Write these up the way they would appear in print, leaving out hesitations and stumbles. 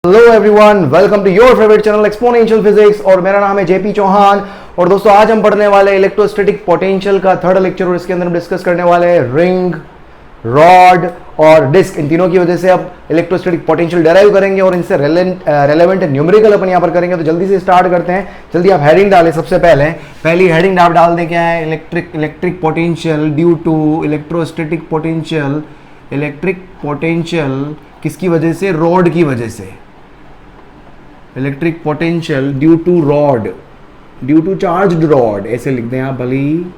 Hello everyone, welcome to your favourite channel Exponential Physics और मेरा नाम है जेपी चौहान। और दोस्तों आज हम पढ़ने वाले इलेक्ट्रोस्टैटिक पोटेंशियल का थर्ड लेक्चर और इसके अंदर हम डिस्कस करने वाले हैं रिंग, रॉड और डिस्क। इन तीनों की वजह से अब इलेक्ट्रोस्टैटिक पोटेंशियल डेराइव करेंगे और इनसे रेलेवेंट न्यूमेरिकल अपन यहाँ पर करेंगे। तो जल्दी से स्टार्ट करते हैं। जल्दी आप हेडिंग डालें। सबसे पहली हेडिंग आप डाल दें, क्या है? Electric potential due to electrostatic potential. Electric potential किसकी वजह से? रॉड की वजह से। Electric potential due to rod, due to charged rod, ऐसे लिख दें आप भली,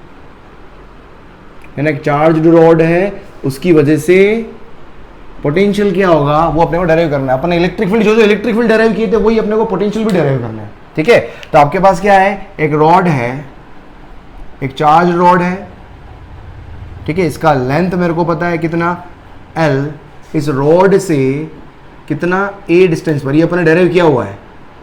है ना? चार्ज्ड रॉड है, उसकी वजह से पोटेंशियल क्या होगा वो अपने को डेराइव करना है। अपने इलेक्ट्रिक फील्ड जो इलेक्ट्रिक फील्ड डेराइव किए थे वही अपने को पोटेंशियल भी डेराइव करना है। ठीक है, तो आपके पास क्या है? एक रॉड है, एक चार्ज रॉड है। ठीक है, इसका लेंथ मेरे को पता है कितना, L। इस रॉड से कितना A डिस्टेंस पर, ये अपने डेराइव किया हुआ है।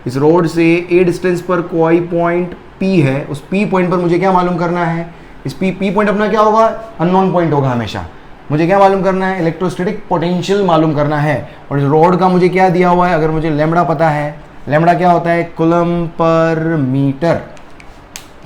इस रोड से A डिस्टेंस पर कोई पॉइंट P है, उस P पॉइंट पर मुझे क्या मालूम करना है? इस P पॉइंट अपना क्या होगा? अननोन पॉइंट होगा हमेशा। मुझे क्या मालूम करना है? इलेक्ट्रोस्टैटिक पोटेंशियल मालूम करना है। और इस रोड का मुझे क्या दिया हुआ है? अगर मुझे लैम्बडा पता है, लैम्बडा क्या होता है? Coulomb per metre.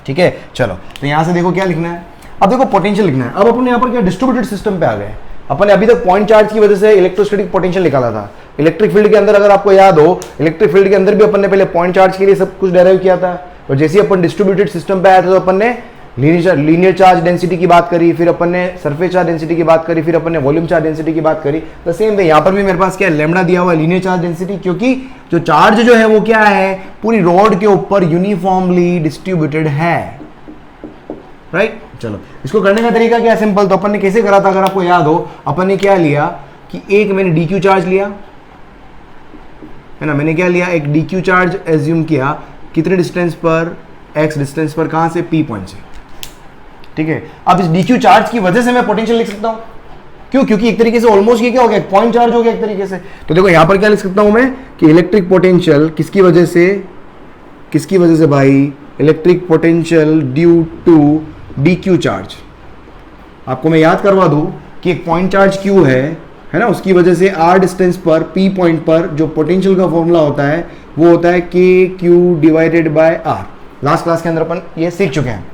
ठीक है, चलो तो यहाँ से देखो क्या लिखना है। अब देखो पोटेंशियल लिखना है। अब अपन यहाँ पर क्या डिस्ट्रीब्यूटेड सिस्टम पे आ गए। अपन ने अभी तक पॉइंट चार्ज की वजह से इलेक्ट्रोस्टैटिक पोटेंशियल निकाला था। इलेक्ट्रिक फील्ड के अंदर अगर आपको याद हो, इलेक्ट्रिक फील्ड के अंदर भी अपन ने पहले पॉइंट चार्ज के लिए सब कुछ डेराइव किया था। और जैसे ही अपन डिस्ट्रीब्यूटेड सिस्टम पे आया था तो अपन ने लीनियर चार्ज डेंसिटी की बात करी, फिर अपन ने सरफेस चार्ज डेंसिटी की बात करी, फिर अपन ने वॉल्यूम चार्ज डेंसिटी की बात करी। द सेम वे यहाँ पर भी मेरे पास क्या है? लैम्बडा दिया हुआ है, लीनियर चार्ज डेंसिटी, क्योंकि जो चार्ज जो है वो क्या है? पूरी रॉड के ऊपर यूनिफॉर्मली डिस्ट्रीब्यूटेड है। राइट, चलो इसको करने का तरीका क्या? सिंपल। तो अपन ने कैसे करा था अगर आपको याद हो? अपन ने क्या लिया कि एक मैंने DQ चार्ज लिया, है ना? मैंने क्या लिया? एक DQ चार्ज एज्यूम किया। कितने डिस्टेंस पर? X डिस्टेंस पर। कहां से? P पॉइंट से। ठीक है, अब इस DQ चार्ज की वजह से मैं पोटेंशियल लिख सकता हूं। क्यों? क्योंकि एक तरीके से ऑलमोस्ट ये क्या हो गया? पॉइंट चार्ज हो गया एक तरीके से। तो देखो यहां पर क्या लिख सकता हूं मैं कि इलेक्ट्रिक पोटेंशियल किसकी वजह से? किसकी वजह से भाई? Electric potential due to DQ charge. आपको मैं याद करवा दूं कि एक पॉइंट चार्ज Q है ना? उसकी वजह से R डिस्टेंस पर P पॉइंट पर जो पोटेंशियल का फॉर्मूला होता है वो होता है KQ divided by R। Last class के अंदर अपन ये सीख चुके हैं।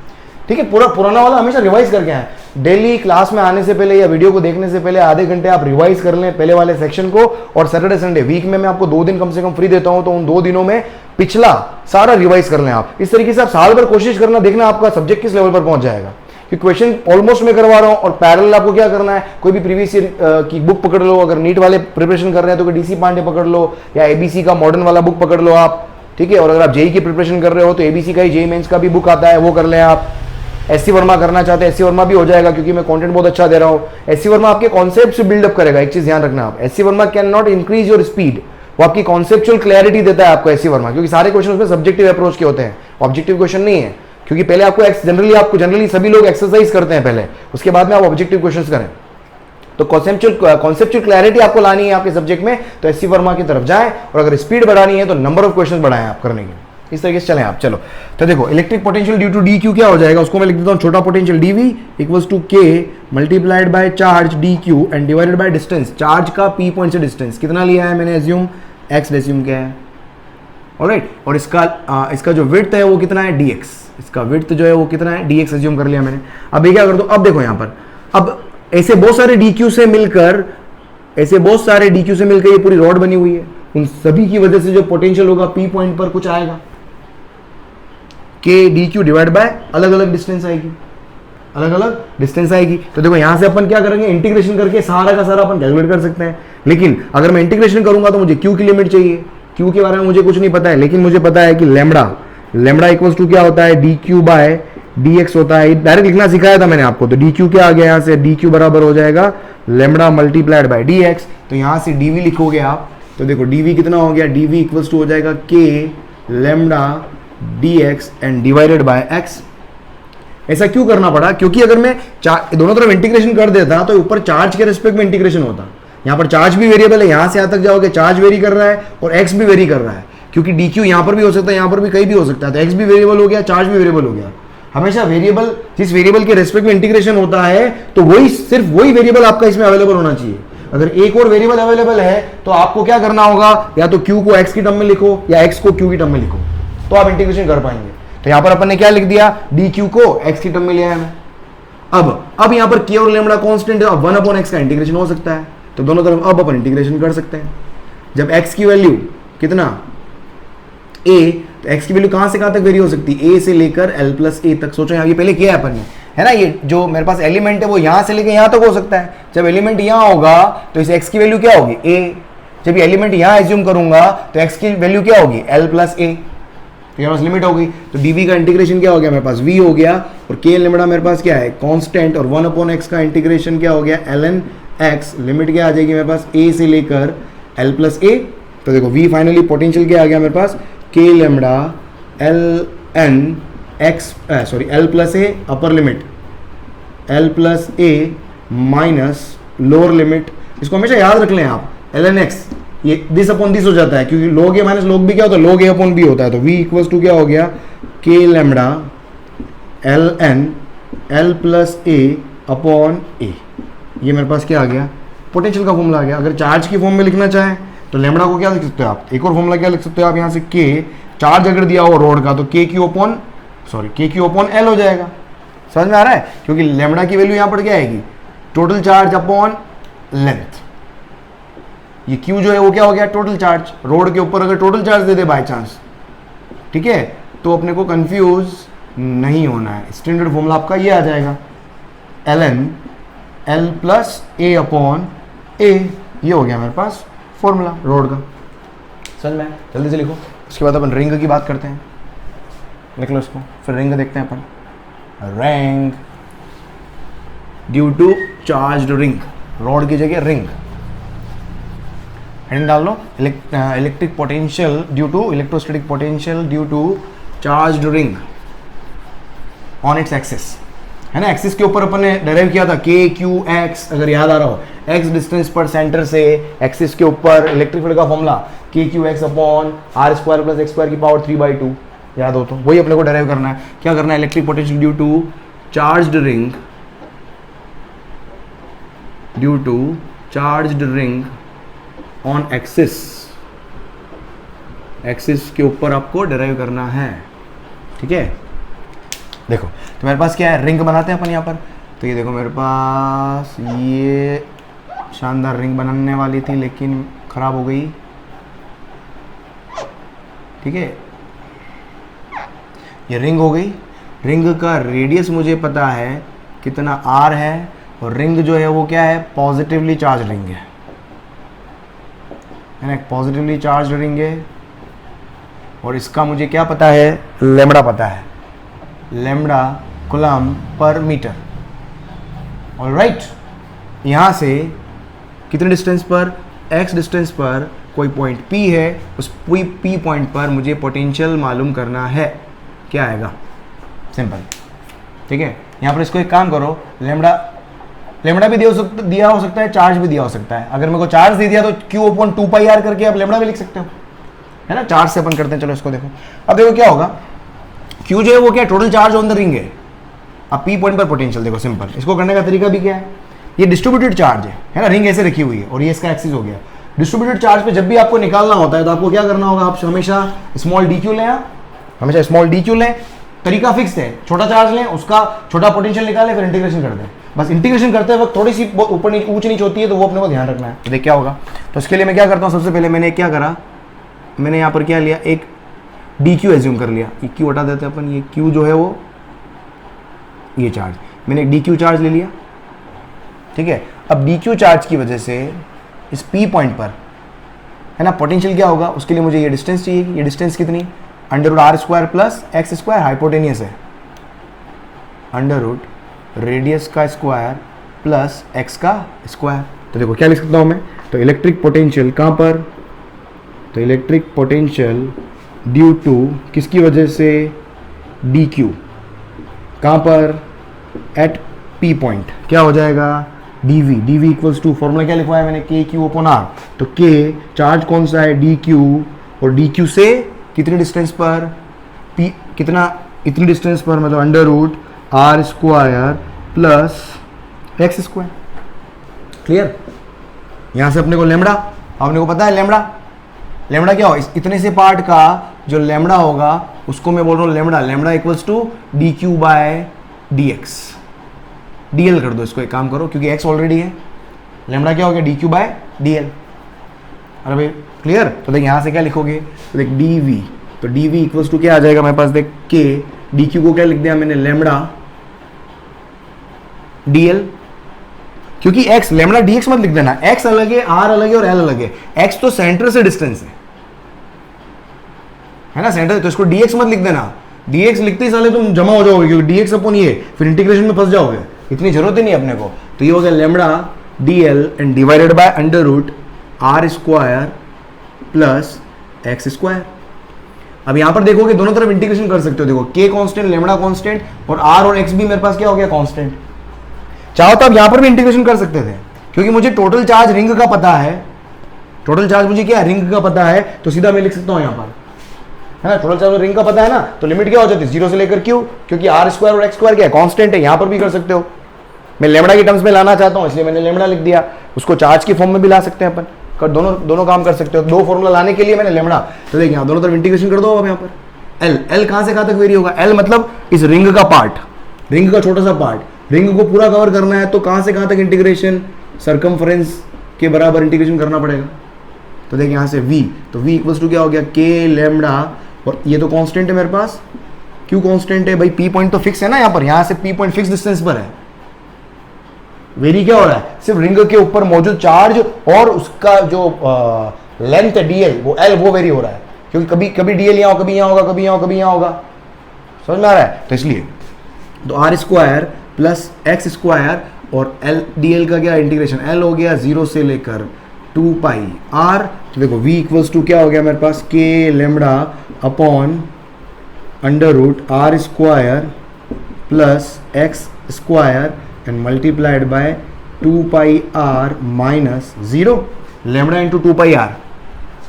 ठीक है, पूरा पुराना वाला हमेशा रिवाइज करके आए। डेली क्लास में आने से पहले या वीडियो को देखने से पहले आधे घंटे आप रिवाइज कर लें पहले वाले सेक्शन को। और सैटरडे संडे वीक में मैं आपको 2 दिन कम से कम फ्री देता हूं, तो उन 2 दिनों में पिछला सारा रिवाइज कर लें आप। इस तरीके से आप साल भर कोशिश करना, देखना आपका सब्जेक्ट किस लेवल पर पहुंच जाएगा। कि क्वेश्चन ऑलमोस्ट मैं करवा रहा हूं और पैरेलल आपको क्या करना है? कोई भी प्रीवियस ईयर की बुक पकड़ लो। अगर नीट वाले प्रिपरेशन कर रहे हैं तो कोई DC पांडे पकड़ लो या ABC का मॉडर्न वाला बुक पकड़ लो आप। ठीक है, और अगर आप JEE की प्रिपरेशन कर रहे हो तो ABC का ही JEE मेंस का भी बुक आता है, वो कर लें आप। SC वर्मा करना चाहते हैं, SC वर्मा भी हो जाएगा क्योंकि मैं कंटेंट बहुत अच्छा दे रहा हूं। SC वर्मा आपके कॉन्सेप्ट से बिल्डअप करेगा। एक चीज ध्यान रखना आप, SC Verma can not increase your speed. वो आपकी कॉन्सेप्चुअल क्लैरिटी देता है आपको SC वर्मा, क्योंकि सारे क्वेश्चन उसमें सब्जेक्टिव अप्रोच के होते हैं, ऑब्जेक्टिव क्वेश्चन नहीं है। क्योंकि पहले आपको जनरली सभी लोग एक्सरसाइज करते हैं पहले, उसके बाद में आप ऑब्जेक्टिव क्वेश्चंस करें। तो कॉन्सेप्चुअल क्लैरिटी आपको लानी है आपके सब्जेक्ट में, तो SC वर्मा की तरफ जाएं। और अगर स्पीड बढ़ानी है तो नंबर ऑफ क्वेश्चंस बढ़ाएं आप करने के। इस तरीके से चलें आप। चलो तो देखो electric potential due to DQ क्या हो जाएगा? उसको मैं लिख देता हूं छोटा potential dV equals to K multiplied by charge DQ and divided by distance. Charge का P पॉइंट से डिस्टेंस कितना लिया है मैंने? एज्यूम X एज्यूम किया है। ऑलराइट, और इसका जो विड्थ है वो कितना है? DX। इसका विड्थ जो है वो कितना है? DX एज्यूम कर लिया मैंने। अब ये क्या कर दो? अब देखो यहां पर, अब ऐसे बहुत सारे DQ से मिलकर ये पूरी रॉड बनी हुई है। उन सभी की वजह से जो पोटेंशियल होगा P पॉइंट पर कुछ आएगा, K DQ डिवाइड बाय अलग अलग डिस्टेंस आएगी। तो देखो यहां से अपन क्या करेंगे? इंटीग्रेशन करके सारा का सारा अपन कैलकुलेट कर सकते हैं। लेकिन अगर मैं इंटीग्रेशन करूंगा तो मुझे Q की लिमिट चाहिए। Q के बारे में मुझे कुछ नहीं पता है, लेकिन मुझे पता है कि लैम्बडा इक्वल्स टू क्या होता है? DQ बाय DX होता है। डायरेक्ट लिखना सिखाया था मैंने आपको। तो DQ क्या आ गया? यहां से DQ बराबर हो जाएगा लैम्बडा मल्टीप्लाइड बाय DX। तो यहां से DV लिखोगे आप, तो देखो DV कितना हो गया? DV इक्वल्स टू हो जाएगा K lambda DX and divided bye X। ऐसा क्यों करना पड़ा? क्योंकि अगर मैं दोनों तरफ इंटीग्रेशन कर देता तो ऊपर चार्ज के रिस्पेक्ट में इंटीग्रेशन होता। यहाँ पर चार्ज भी वेरिएबल है, यहां से यहां तक जाओगे चार्ज वेरी कर रहा है और X भी वेरी कर रहा है, क्योंकि DQ यहां पर भी हो सकता है, यहां पर भी कहीं भी हो सकता है। तो X भी वेरिएबल हो गया, चार्ज भी वेरिएबल हो गया। हमेशा वेरिएबल, जिस वेरिएबल के रेस्पेक्ट में इंटीग्रेशन होता है तो वही सिर्फ वही वेरिएबल आपका इसमें अवेलेबल होना चाहिए। अगर एक और वेरिएबल अवेलेबल है तो आपको क्या करना होगा, या तो q को x की टर्म में लिखो या x को q की टर्म में लिखो, तो आप इंटीग्रेशन कर पाएंगे। तो यहां पर अपन ने क्या लिख दिया, dq को x की टर्म में लिया है मैं। अब यहां पर k और लेमड़ा कांस्टेंट है, अब 1/x का इंटीग्रेशन हो सकता है, तो दोनों तरफ अब अपन इंटीग्रेशन कर सकते हैं। जब x की वैल्यू कितना a, तो x की वैल्यू कहां से कहां तक वेरी हो सकती है, a से लेकर l प्लस a तक। सोचो ये पहले किया है अपन ने, है ना, ये जो मेरे पास एलिमेंट है वो यहां से लेकर यहां तक हो सकता है। जब एलिमेंट यहां होगा तो इस x की वैल्यू क्या होगी, a। जब ये एलिमेंट यहां एज्यूम करूंगा तो x की वैल्यू क्या होगी, l प्लस a। तो यहाँ पास लिमिट हो गई, तो dv का इंटीग्रेशन क्या हो गया मेरे पास, v हो गया, और k लेमड़ा मेरे पास क्या है, कांस्टेंट, और 1/x का इंटीग्रेशन क्या हो गया, ln x। लिमिट क्या आ जाएगी मेरे पास, a से लेकर l प्लस a। तो देखो v फाइनली पोटेंशियल क्या आ गया मेरे पास, k lambda ln x l plus a upper limit l plus a minus lower limit. इसको हमेशा याद रख लें आप, ln x ये दिस अपॉन दिस हो जाता है, क्योंकि log a minus log b क्या होता है, log a अपॉन b होता है। तो v इक्वल्स टू क्या हो गया, k lambda ln l plus a upon a। ये मेरे पास क्या आ गया, पोटेंशियल का फॉर्मूला आ गया। अगर चार्ज की फॉर्म में लिखना चाहें तो लेमड़ा को क्या लिख सकते हो आप, एक और फॉर्मूला क्या लिख सकते हो आप, यहाँ से k चार्ज अगर दिया हो रोड का तो k क्यू अपॉन l हो जाएगा। समझ में आ रहा है, क्योंकि लेमड़ा की वैल्यू यहाँ पर क्या आएगी, टोटल चार्ज अपॉन लेंथ। ये q जो है वो क्या हो गया, टोटल चार्ज। रोड के ऊपर अगर total charge they they by chance, ठीक है, तो अपने को कंफ्यूज नहीं होना है। स्टैंडर्ड फॉर्मूला आपका ये आ जाएगा, ln l plus a upon a। ये हो गया मेरे पास फॉर्मूला रोड का। समझ में, जल्दी से लिखो। उसके बाद अपन रिंग की बात करते हैं, लिख लो इसको, फिर रिंग देखते हैं अपन। Ring due to charged ring, road की जगह रिंग, हेडिंग डाल लो, electric potential due to electrostatic potential due to charged ring on its axis, है ना। एक्सिस के ऊपर अपन ने डेराइव किया था के क्यू एक्स, अगर याद आ रहा हो, एक्स डिस्टेंस पर सेंटर से एक्सिस के ऊपर इलेक्ट्रिक फील्ड का formula K Q X upon R square plus X square की पावर 3/2, याद हो तो वही अपने को डेराइव करना है। क्या करना है, electric potential due to charged ring on axis के ऊपर आपको डेराइव करना है, ठीक है। देखो तो मेरे पास क्या है, रिंग बनाते हैं अपन यहाँ पर। तो ये देखो मेरे पास ये शानदार रिंग बनने वाली थी लेकिन खराब हो गई, ठीक है। ये रिंग हो गई, रिंग का रेडियस मुझे पता है कितना r है, और रिंग जो है वो क्या है, पॉजिटिवली चार्ज रिंग है ना, एक पॉजिटिवली चार्ज रिंग है। और इसका मुझे क्या पता है, लेमड़ा पता है, lambda coulomb per metre. Alright, यहाँ से कितने डिस्टेंस पर, x डिस्टेंस पर कोई पॉइंट P है, उस P पॉइंट पर मुझे पोटेंशियल मालूम करना है, क्या आएगा, सिंपल, ठीक है। यहाँ पर इसको एक काम करो, लेमड़ा भी दिया हो सकता है, चार्ज भी दिया हो सकता है। अगर मेरे को चार्ज दे दिया तो q/2πr करके आप लेमड़ा भी लिख सकते हो, है ना। चार्ज से अपन करते हैं, चलो इसको देखो। अब देखो क्या होगा, q जो है वो क्या, total charge on the ring है। अब P पॉइंट पर पोटेंशियल देखो, सिंपल। इसको करने का तरीका भी क्या है, ये डिस्ट्रीब्यूटेड चार्ज है ना, रिंग ऐसे रखी हुई है और ये इसका एक्सिस हो गया। डिस्ट्रीब्यूटेड चार्ज पे जब भी आपको निकालना होता है तो आपको क्या करना होगा, आप हमेशा स्मॉल dq लें, हमेशा स्मॉल dq लें। तरीका फिक्स है, छोटा चार्ज लें, उसका छोटा पोटेंशियल निकालें, फिर इंटीग्रेशन कर दें। बस इंटीग्रेशन करते वक्त थोड़ी सी ऊपर ऊंच नीच होती है तो वो अपने को ध्यान रखना है। तो देख क्या होगा, तो इसके लिए मैं क्या करता हूँ, सबसे पहले मैंने क्या करा, मैंने यहाँ पर क्या लिया, एक dq एज्यूम कर लिया, ये q हटा देते हैं अपन, ये q जो है वो ये चार्ज, मैंने एक dq चार्ज ले लिया, ठीक है। अब dq चार्ज की वजह से इस P पॉइंट पर, है ना, पोटेंशियल क्या होगा, उसके लिए मुझे ये डिस्टेंस चाहिए। ये डिस्टेंस कितनी, √r² प्लस x², हाइपोटेनियस है, √ रेडियस का स्क्वायर प्लस x का स्क्वायर। तो देखो क्या लिख सकता हूँ मैं, तो इलेक्ट्रिक पोटेंशियल कहाँ पर, तो इलेक्ट्रिक पोटेंशियल ड्यू टू किसकी वजह से, dq, कहाँ पर, एट P पॉइंट, क्या हो जाएगा, dv इक्वल्स टू, फॉर्मूला क्या लिखवाया मैंने, k/q/r। तो k चार्ज कौन सा है, dq, और dq से कितने डिस्टेंस पर, P कितना, इतनी डिस्टेंस पर, मतलब √r² प्लस x²। क्लियर। यहां से अपने को लेमड़ा, अपने को पता है लेमड़ा, लेमड़ा क्या हो, इतने से पार्ट का जो लेमड़ा होगा उसको मैं बोल रहा हूँ lambda, lambda equals to D Q by D X. DL कर दो इसको, एक काम करो क्योंकि एक्स ऑलरेडी है, लेमड़ा क्या हो गया D Q by D L. अरे भाई क्लियर, तो देख यहाँ से क्या लिखोगे, तो देख डी वी, तो डी वी इक्वल्स टू क्या आ जाएगा मेरे पास, देख के डी क्यू को क्या लिख दिया मैंने लेमड़ा डी एल, क्योंकि x लेमड़ा डी एक्स मत लिख देना, x अलग है, r अलग है और l अलग है, x तो सेंटर से डिस्टेंस है ना, सेंटर, तो इसको dx मत लिख देना, dx लिखते ही साले तुम जमा हो जाओगे क्योंकि dx अपन ये फिर इंटीग्रेशन में फंस जाओगे, इतनी जरूरत ही नहीं अपने को। तो ये हो गया lambda dl and divided by under root r square plus x square. अब यहां पर देखोगे दोनों तरफ इंटीग्रेशन कर सकते हो, देखो k कांस्टेंट, लेमड़ा कांस्टेंट और r और x भी मेरे पास क्या हो गया कांस्टेंट। चाहो तो आप यहां पर भी इंटीग्रेशन कर सकते थे, क्योंकि मुझे टोटल चार्ज रिंग का पता है, टोटल चार्ज मुझे क्या रिंग का पता है, तो सीधा मैं लिख सकता हूं यहां पर, है ना, टोटल चार्ज रिंग का पता है ना, तो लिमिट क्या हो जाती है 0 से लेकर q, क्योंकि r स्क्वायर और x स्क्वायर क्या है कांस्टेंट है। यहां पर भी कर सकते हो, मैं लेमड़ा की टर्म्स में लाना चाहता हूं इसलिए मैंने लेमड़ा लिख दिया, उसको चार्ज की फॉर्म में भी ला सकते हैं अपन, कर दोनों काम कर सकते हो, दो फॉर्मूला लाने के लिए मैंने लेमड़ा, तो देखिए दोनों तरफ इंटीग्रेशन कर दो। अब यहां पर l कहां से कहां तक वेरी होगा, l मतलब इस रिंग का पार्ट, रिंग का छोटा सा पार्ट, रिंग को पूरा कवर करना है तो कहां से कहां तक इंटीग्रेशन, सरकमफ्रेंस के बराबर इंटीग्रेशन करना पड़ेगा। तो देखिए यहां से v, तो v इक्वल्स टू क्या हो गया k लेमड़ा, और ये तो कांस्टेंट है मेरे पास, क्यों कांस्टेंट है भाई, p पॉइंट तो फिक्स है ना, यहां से p पॉइंट फिक्स डिस्टेंस पर है, वेरी क्या हो रहा है सिर्फ रिंग के ऊपर मौजूद चार्ज और उसका जो लेंथ है dl वो l वो वेरी हो रहा है, क्योंकि कभी कभी dl यहां होगा, कभी यहां होगा, कभी यहां होगा, कभी यहां होगा, समझ में आ रहा है। तो इसलिए तो r square plus x square और l dl का क्या इंटीग्रेशन, l हो गया 0 से लेकर 2 पाई r, तो देखो v इक्वल्स टू क्या हो गया मेरे पास k lambda upon under root r square plus x square and multiplied by 2 pi r minus 0, lambda into 2 pi r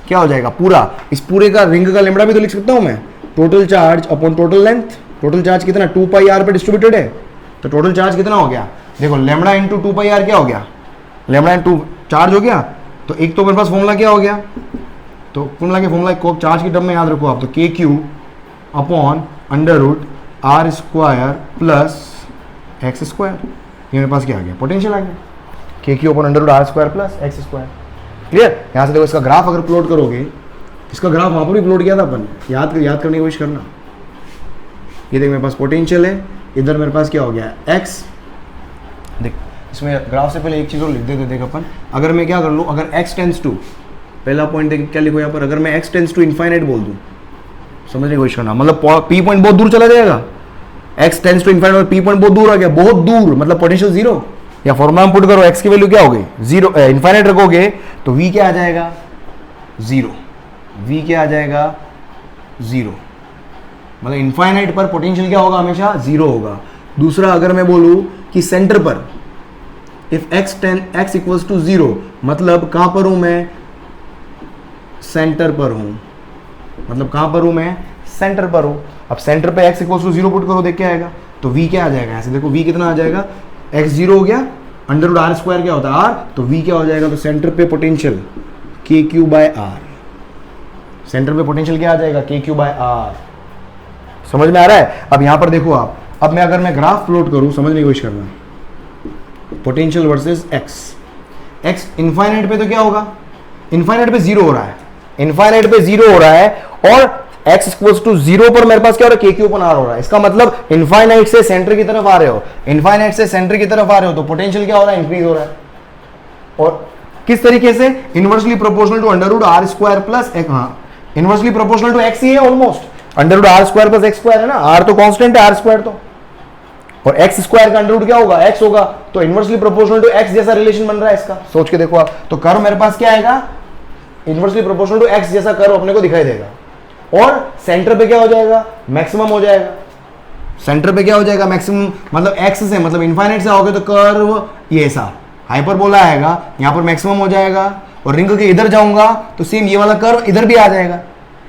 क्या हो जाएगा पूरा, इस पूरे का रिंग का लेमड़ा भी तो लिख सकता हूं मैं, total charge upon total length, total charge कितना 2 पाई r पे डिस्ट्रीब्यूटेड है, तो टोटल चार्ज कितना हो गया, देखो लेमड़ा इंटू 2 पाई r क्या हो गया, लेमड़ा इंटू चार्ज हो गया, तो एक तो मेरे पास फॉर्मूला क्या हो गया, तो फॉर्मूला के फॉर्मूला को चार्ज की टर्म में याद रखो आप, तो K Q upon under root r square plus x square, ये मेरे पास क्या आ गया पोटेंशियल आ गया, K Q upon under root r square plus x square. Clear, यहाँ से देखो इसका ग्राफ अगर प्लॉट करोगे, इसका ग्राफ वहाँ पर भी प्लॉट किया था अपन, याद करने की कोशिश करना। ये देख मेरे पास पोटेंशियल है, इधर मेरे पास क्या हो गया x, देख इसमें ग्राफ से पहले एक चीज़ और लिख देते देख अपन, अगर मैं क्या कर लूँ, अगर x टेंस टू, पहला पॉइंट देख क्या लिखो यहाँ पर, अगर मैं x टेंस टू इनफाइनाइट बोल दूँ, समझने की कोशिश करना, मतलब p पॉइंट बहुत दूर चला जाएगा, x टेंस टू इनफाइनाइट और p पॉइंट बहुत दूर आ गया, बहुत दूर मतलब पोटेंशियल 0, या फॉर्मूला में पुट करो x की वैल्यू क्या हो गई 0, इनफाइनाइट रखोगे तो v क्या आ जाएगा 0, v क्या आ जाएगा 0, मतलब इनफाइनाइट पर पोटेंशियल क्या होगा हमेशा 0 होगा। दूसरा अगर मैं बोलूं कि सेंटर पर इफ x इक्वल्स टू 0, मतलब कहां पर हूं मैं, सेंटर पर हूं, मतलब कहां पर हूं मैं, सेंटर पर हूं। अब सेंटर पे x इक्वल्स टू 0 पुट करो, देख क्या आएगा, तो v क्या आ जाएगा, ऐसे देखो v कितना आ जाएगा, x 0 हो गया, अंडर रूट r स्क्वायर क्या होता है r, तो v क्या हो जाएगा, तो सेंटर पे potential k Q by r, centre पे पोटेंशियल क्या आ जाएगा k क्यू बाय r, समझ में आ रहा है। अब यहां पर देखो आप, अब मैं अगर मैं ग्राफ प्लॉट करूं, समझने की कोशिश करना, पोटेंशियल वर्सेस x इनफाइनाइट पे तो क्या होगा, इनफाइनाइट पे 0 हो रहा है, इनफाइनाइट पे 0 हो रहा है, और x इक्वल्स टू 0 पर मेरे पास क्या हो रहा है, k क्यू अपन r हो रहा है, इसका मतलब इनफाइनाइट से सेंटर की तरफ आ रहे हो, इनफाइनाइट से सेंटर की तरफ आ रहे हो तो पोटेंशियल क्या हो रहा है, इंक्रीज हो रहा है, और किस तरीके से, inversely proportional to under root r square plus x, हाँ इनवर्सली प्रोपोर्शनल टू x ही है almost, under root r square plus x square है ना, r तो कांस्टेंट है r स्क्वायर तो, और x स्क्वायर का अंडर रूट क्या होगा x होगा, तो इनवर्सली प्रोपोर्शनल टू x जैसा रिलेशन बन रहा है इसका, सोच के देखो आप, तो कर्व मेरे पास क्या आएगा, इनवर्सली प्रोपोर्शनल टू x जैसा कर्व अपने को दिखाई देगा, और सेंटर पे क्या हो जाएगा, मैक्सिमम हो जाएगा, सेंटर पे क्या हो जाएगा मैक्सिमम, मतलब x से, मतलब इनफाइनाइट से आओगे तो कर्व ये ऐसा हाइपरबोला आएगा, यहाँ पर मैक्सिमम हो जाएगा, और रिंग के इधर जाऊंगा तो सेम ये वाला कर्व इधर भी आ जाएगा,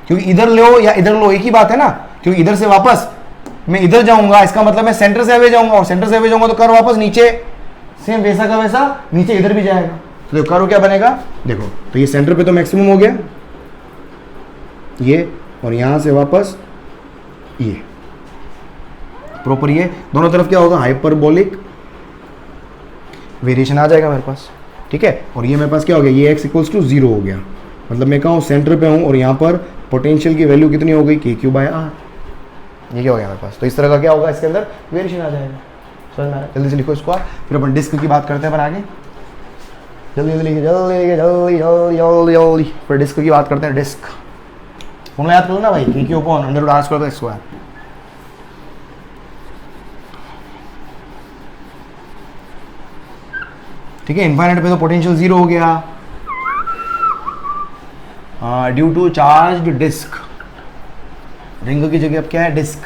क्योंकि इधर लो या इधर लो एक ही बात है ना, क्योंकि इधर से वापस मैं इधर जाऊंगा, इसका मतलब मैं सेंटर से अवे जाऊंगा, और सेंटर से अवे जाऊंगा तो कर्व वापस नीचे, सेम वैसा का वैसा नीचे इधर भी जाएगा, तो देखो कर्व क्या बनेगा, देखो तो ये सेंटर पे तो मैक्सिमम हो गया ये, और यहां से वापस ये प्रॉपर, ये दोनों तरफ क्या होगा, हाइपरबोलिक वेरिएशन आ जाएगा मेरे पास, ठीक है। और ये मेरे पास क्या हो गया, ये x इक्वल्स टू 0 हो गया, मतलब मैं कहूँ सेंटर पे हूँ और यहाँ पर पोटेंशियल की वैल्यू कितनी हो गई, KQ बाय R, ये क्या हो गया मेरे पास। तो इस तरह का क्या होगा, इसके अंदर वेरिएशन आ जाएगा। समझ में आ रहा है, जल्दी से लिखो इसको। फिर अपन डिस्क की बात करते हैं अपन आगे, जल्दी जल्दी लिखिए, जल्दी लिखिए, जल्दी जल्दी जल्दी जल्दी। फिर डिस्क की बात करते हैं। डिस्क फॉर्मूला याद कर लो ना भाई, KQ upon under root R square by square. ठीक है, इनफाइनाइट पे तो पोटेंशियल 0 हो गया due to charged disc. Ring की जगह अब क्या है, डिस्क।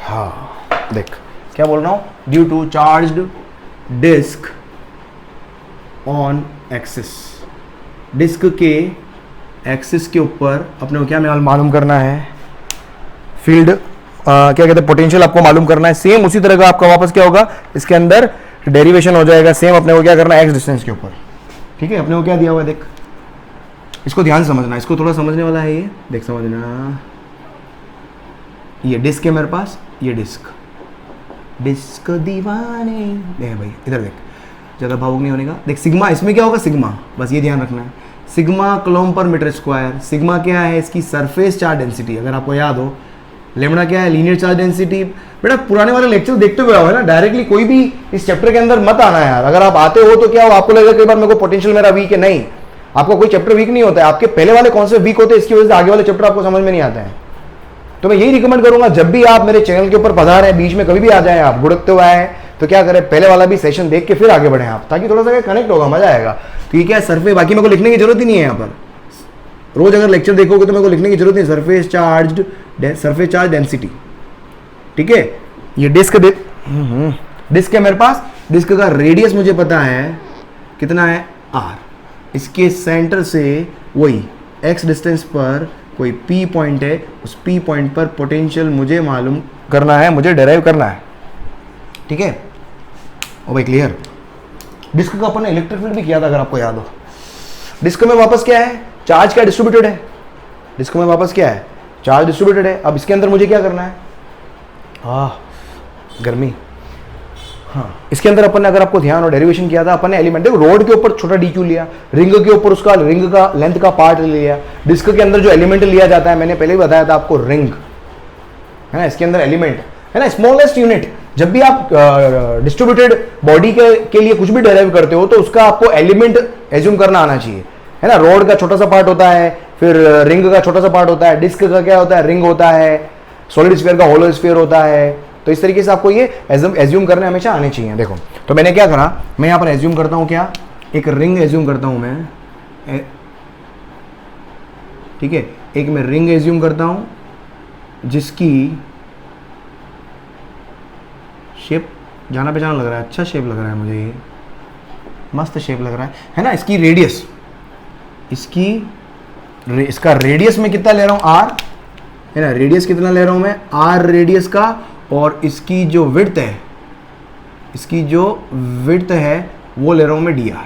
हाँ देख क्या बोल रहा हूं, due to charged disc on axis. Disc के एक्सिस के ऊपर अपने को क्या मालूम करना है, फील्ड क्या कहते हैं, पोटेंशियल आपको मालूम करना है। सेम उसी तरह का आपका वापस क्या होगा, इसके अंदर डेरिवेशन हो जाएगा। सेम अपने को क्या करना है, एक्स डिस्टेंस के ऊपर। ठीक है, अपने को क्या दिया हुआ है, देख इसको ध्यान से समझना, इसको थोड़ा समझने वाला है ये, देख समझना। ये डिस्क है मेरे पास, ये डिस्क दीवाने, देख भाई इधर देख, ज़्यादा भावुक नहीं होने का। देख सिग्मा, इसमें क्या होगा, सिग्मा, बस ये ध्यान रखना है, सिग्मा कूलम्ब पर मीटर स्क्वायर। सिग्मा क्या है, इसकी सरफेस चार्ज डेंसिटी, अगर आपको याद हो। लेमड़ा क्या है, लीनियर चार्ज डेंसिटी। बेटा पुराने वाले लेक्चर देखते हुए आओ है ना, डायरेक्टली कोई भी इस चैप्टर के अंदर मत आना यार। अगर आप आते हो तो क्या हो, आपको लगेगा कई बार मेरे को पोटेंशियल मेरा वीक है, नहीं, आपको कोई चैप्टर वीक नहीं होता है, आपके पहले वाले कौन से वीक होते हैं, इसकी वजह से आगे वाले चैप्टर आपको समझ में नहीं आते हैं। तो मैं यही रिकमेंड करूंगा, जब भी आप मेरे चैनल के ऊपर पधारे, बीच में कभी भी आ जाए, आप गुड़कते हुए आए, तो क्या करें, पहले वाला भी सेशन देख के फिर आगे बढ़े आप, ताकि थोड़ा सा कनेक्ट होगा, मजा आएगा। तो ये क्या है, सरफेस, बाकी मेरे को लिखने की जरूरत ही नहीं है यहाँ पर। रोज अगर लेक्चर देखोगे तो मेरे को लिखने की जरूरत नहीं, सरफेस चार्ज डेंसिटी। ठीक है, ये डिस्क डिस्क है मेरे पास, डिस्क का रेडियस मुझे पता है कितना है, R। इसके सेंटर से वही x डिस्टेंस पर कोई P पॉइंट है, उस P पॉइंट पर पोटेंशियल मुझे मालूम करना है, मुझे डेराइव करना है। ठीक है, ओ भाई क्लियर। डिस्क का अपन ने इलेक्ट्रिक फील्ड भी किया था, अगर आपको याद हो। डिस्क में वापस क्या है, चार्ज क्या डिस्ट्रीब्यूटेड है, डिस्क में वापस क्या है, चार्ज डिस्ट्रीब्यूटेड है। अब इसके अंदर मुझे क्या करना है, गर्मी। हाँ, इसके अंदर अपन ने, अगर आपको ध्यान हो, डेरिवेशन किया था अपन ने एलिमेंट, देखो रोड के ऊपर छोटा डी क्यू लिया, रिंग के ऊपर उसका रिंग का लेंथ का पार्ट लिया। डिस्क के अंदर जो एलिमेंट लिया जाता है, मैंने पहले ही बताया था आपको, रिंग है ना, इसके अंदर एलिमेंट है ना, स्मॉलेस्ट यूनिट। जब भी आप डिस्ट्रीब्यूटेड बॉडी के लिए कुछ भी डेराइव करते हो तो उसका आपको एलिमेंट एज्यूम करना आना चाहिए, है ना। रोड का छोटा सा पार्ट होता है, फिर रिंग का छोटा सा पार्ट होता है, डिस्क का क्या होता है, रिंग होता है, सॉलिड स्फीयर का होलो स्फीयर होता है। तो इस तरीके से आपको ये एज्यूम करने हमेशा आने चाहिए। देखो तो मैंने क्या करा, मैं यहाँ पर एज्यूम करता हूँ क्या, एक रिंग एज्यूम करता हूँ मैं, ठीक है, एक मैं रिंग एज्यूम करता हूँ जिसकी शेप जाना पहचाना लग रहा है, अच्छा शेप लग रहा है मुझे, ये मस्त शेप लग रहा है ना। इसकी रेडियस, इसका रेडियस में कितना ले रहा हूँ, R है ना, रेडियस कितना ले रहा हूँ मैं, R रेडियस का। और इसकी जो विड्थ है, वो ले रहा हूँ मैं dr।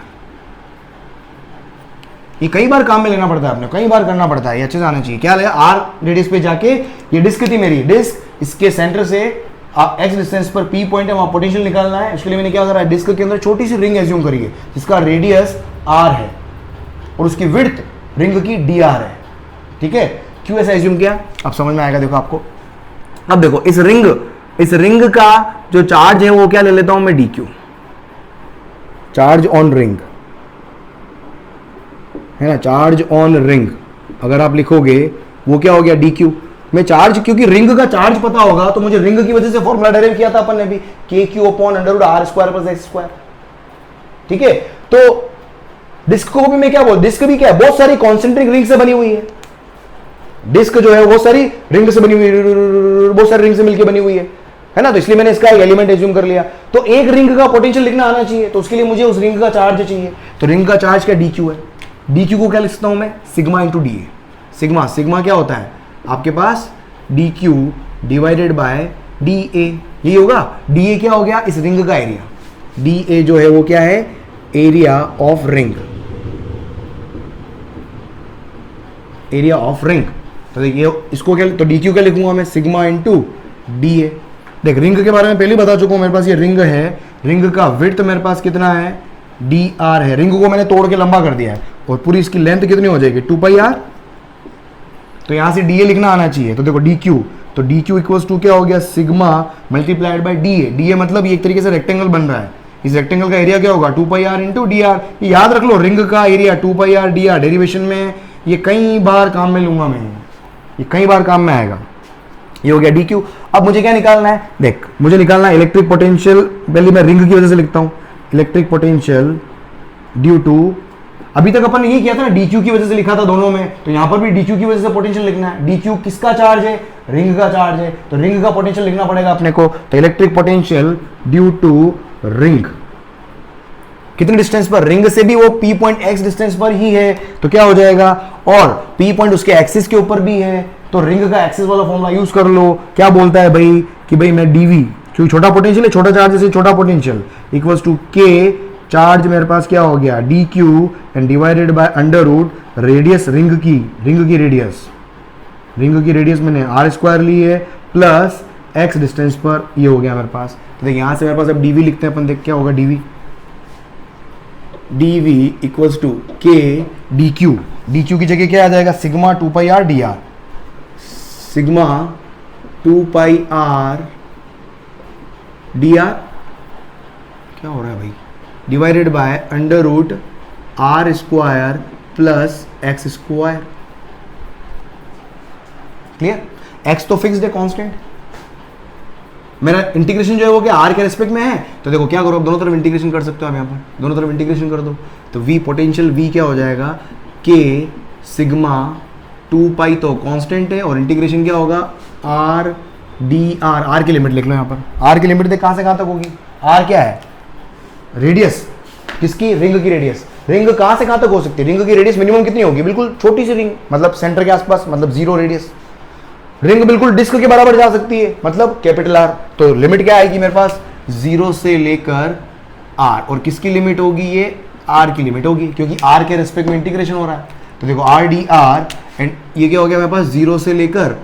ये कई बार काम में लेना पड़ता है, आपने कई बार करना पड़ता है, ये अच्छे से आना चाहिए। क्या लेगा, R रेडियस पे जाके, ये डिस्क थी मेरी, डिस्क, इसके सेंटर से x डिस्टेंस पर P पॉइंट है, वहां पोटेंशियल निकालना है। उसके लिए मैंने क्या करा, डिस्क के अंदर छोटी सी रिंग एज्यूम करी है जिसका रेडियस R है और उसकी विड्थ रिंग की dr है। ठीक है, क्यों ऐसा एज्यूम किया, अब समझ में आएगा। देखो आपको, अब देखो इस रिंग का जो चार्ज है वो क्या ले लेता हूं मैं, dq, चार्ज ऑन रिंग है ना, चार्ज ऑन रिंग अगर आप लिखोगे वो क्या हो गया, dq। मैं चार्ज, क्योंकि रिंग का चार्ज पता होगा तो मुझे रिंग की वजह से फॉर्मूला डेराइव किया था अपन ने भी, KQ upon under root R square plus x square. ठीक है, तो डिस्क को भी मैं क्या बोल, डिस्क भी क्या है, बहुत सारी कॉन्सेंट्रिक रिंग से बनी हुई है। डिस्क जो है बहुत सारी रिंग से बनी हुई है, बहुत सारी रिंग से मिलकर बनी हुई है ना। तो इसलिए मैंने इसका एक एलिमेंट एज्यूम कर लिया। तो एक रिंग का पोटेंशियल लिखना आना चाहिए, तो उसके लिए मुझे उस रिंग का चार्ज चाहिए। तो रिंग का चार्ज क्या, dq है। डी क्यू को क्या लिखता हूं मैं, sigma into D A. Sigma sigma क्या होता है आपके पास, D Q divided by D A, यही होगा। डी ए क्या हो गया, इस रिंग का एरिया। डी ए जो है वो क्या है, area of ring, area of ring. तो देखिए इसको क्या, तो डी क्यू क्या लिखूंगा मैं, सिग्मा इंटू डी ए। देख रिंग के बारे में पहले ही बता चुका हूं, मेरे पास ये रिंग है, रिंग का विड्थ मेरे पास कितना है, डी आर है। रिंग को मैंने तोड़ के लंबा कर दिया है और पूरी इसकी लेंथ कितनी हो जाएगी, 2 पाई आर। तो यहां से डी ए लिखना आना चाहिए। तो देखो डी क्यू, तो डी क्यू इक्वल्स टू क्या हो गया, sigma multiplied by D A. D A मतलब ये एक तरीके से रेक्टेंगल बन रहा है, इस रेक्टेंगल का एरिया क्या होगा, 2 पाई आर इंटू डी आर। याद रख लो रिंग का एरिया 2 पाई आर डी आर, डेरिवेशन में ये कई बार काम में लूंगा मैं, ये कई बार काम में आएगा। ये हो गया डी क्यू। अब मुझे क्या निकालना है, देख मुझे निकालना है इलेक्ट्रिक पोटेंशियल। पहले मैं रिंग की वजह से लिखता हूं, इलेक्ट्रिक पोटेंशियल ड्यू टू, अभी तक अपन ने ये किया था ना, डी क्यू की वजह से लिखा था दोनों में, तो यहां पर भी डी क्यू की वजह से पोटेंशियल लिखना है। डी क्यू किसका चार्ज है, रिंग का चार्ज है, तो रिंग का पोटेंशियल लिखना पड़ेगा अपने को। तो electric potential due to ring, कितने डिस्टेंस पर, रिंग से भी वो p पॉइंट x डिस्टेंस पर ही है, तो क्या हो जाएगा, और p पॉइंट उसके एक्सिस के ऊपर भी है, तो रिंग का एक्सिस वाला फॉर्मूला यूज कर लो। क्या बोलता है भाई कि भाई मैं dv, क्योंकि छोटा पोटेंशियल है, छोटा चार्ज से छोटा potential, equals to k, charge मेरे पास क्या हो गया dq and divided by under root radius, ring की रेडियस, रिंग की रेडियस मैंने r स्क्वायर ली है प्लस x डिस्टेंस पर, ये हो गया मेरे पास। तो देख यहां से मेरे पास अब dv लिखते हैं अपन, देख क्या होगा dv, dv equals to k dq, dq की जगह क्या आ जाएगा, sigma 2 pi r dr, sigma 2 pi r dr, क्या हो रहा है भाई, divided by under root r square plus x square. Clear, x तो फिक्स्ड है कांस्टेंट, मेरा इंटीग्रेशन जो है वो क्या r के रेस्पेक्ट में है। तो देखो क्या करो, अब दोनों तरफ इंटीग्रेशन कर सकते हो आप, यहाँ पर दोनों तरफ इंटीग्रेशन कर दो, तो v पोटेंशियल v क्या हो जाएगा, k सिग्मा 2 पाई, तो कांस्टेंट है, और इंटीग्रेशन क्या होगा r dr, r की लिमिट लिख लो यहाँ पर, r की लिमिट देख कहाँ से कहाँ तक होगी, r क्या है, रेडियस किसकी, रिंग की रेडियस। रिंग कहाँ से कहाँ तक हो सकती है, रिंग की रेडियस मिनिमम कितनी होगी, बिल्कुल छोटी सी रिंग, मतलब सेंटर के आसपास, मतलब 0 रेडियस। रिंग बिल्कुल डिस्क के बराबर जा सकती है, मतलब कैपिटल आर। तो लिमिट क्या आएगी मेरे पास, 0 से लेकर r, और किसकी लिमिट होगी, ये r की लिमिट होगी, क्योंकि r के रेस्पेक्ट में इंटीग्रेशन हो रहा है। तो देखो r डी आर, एंड ये क्या हो गया मेरे पास, 0 से लेकर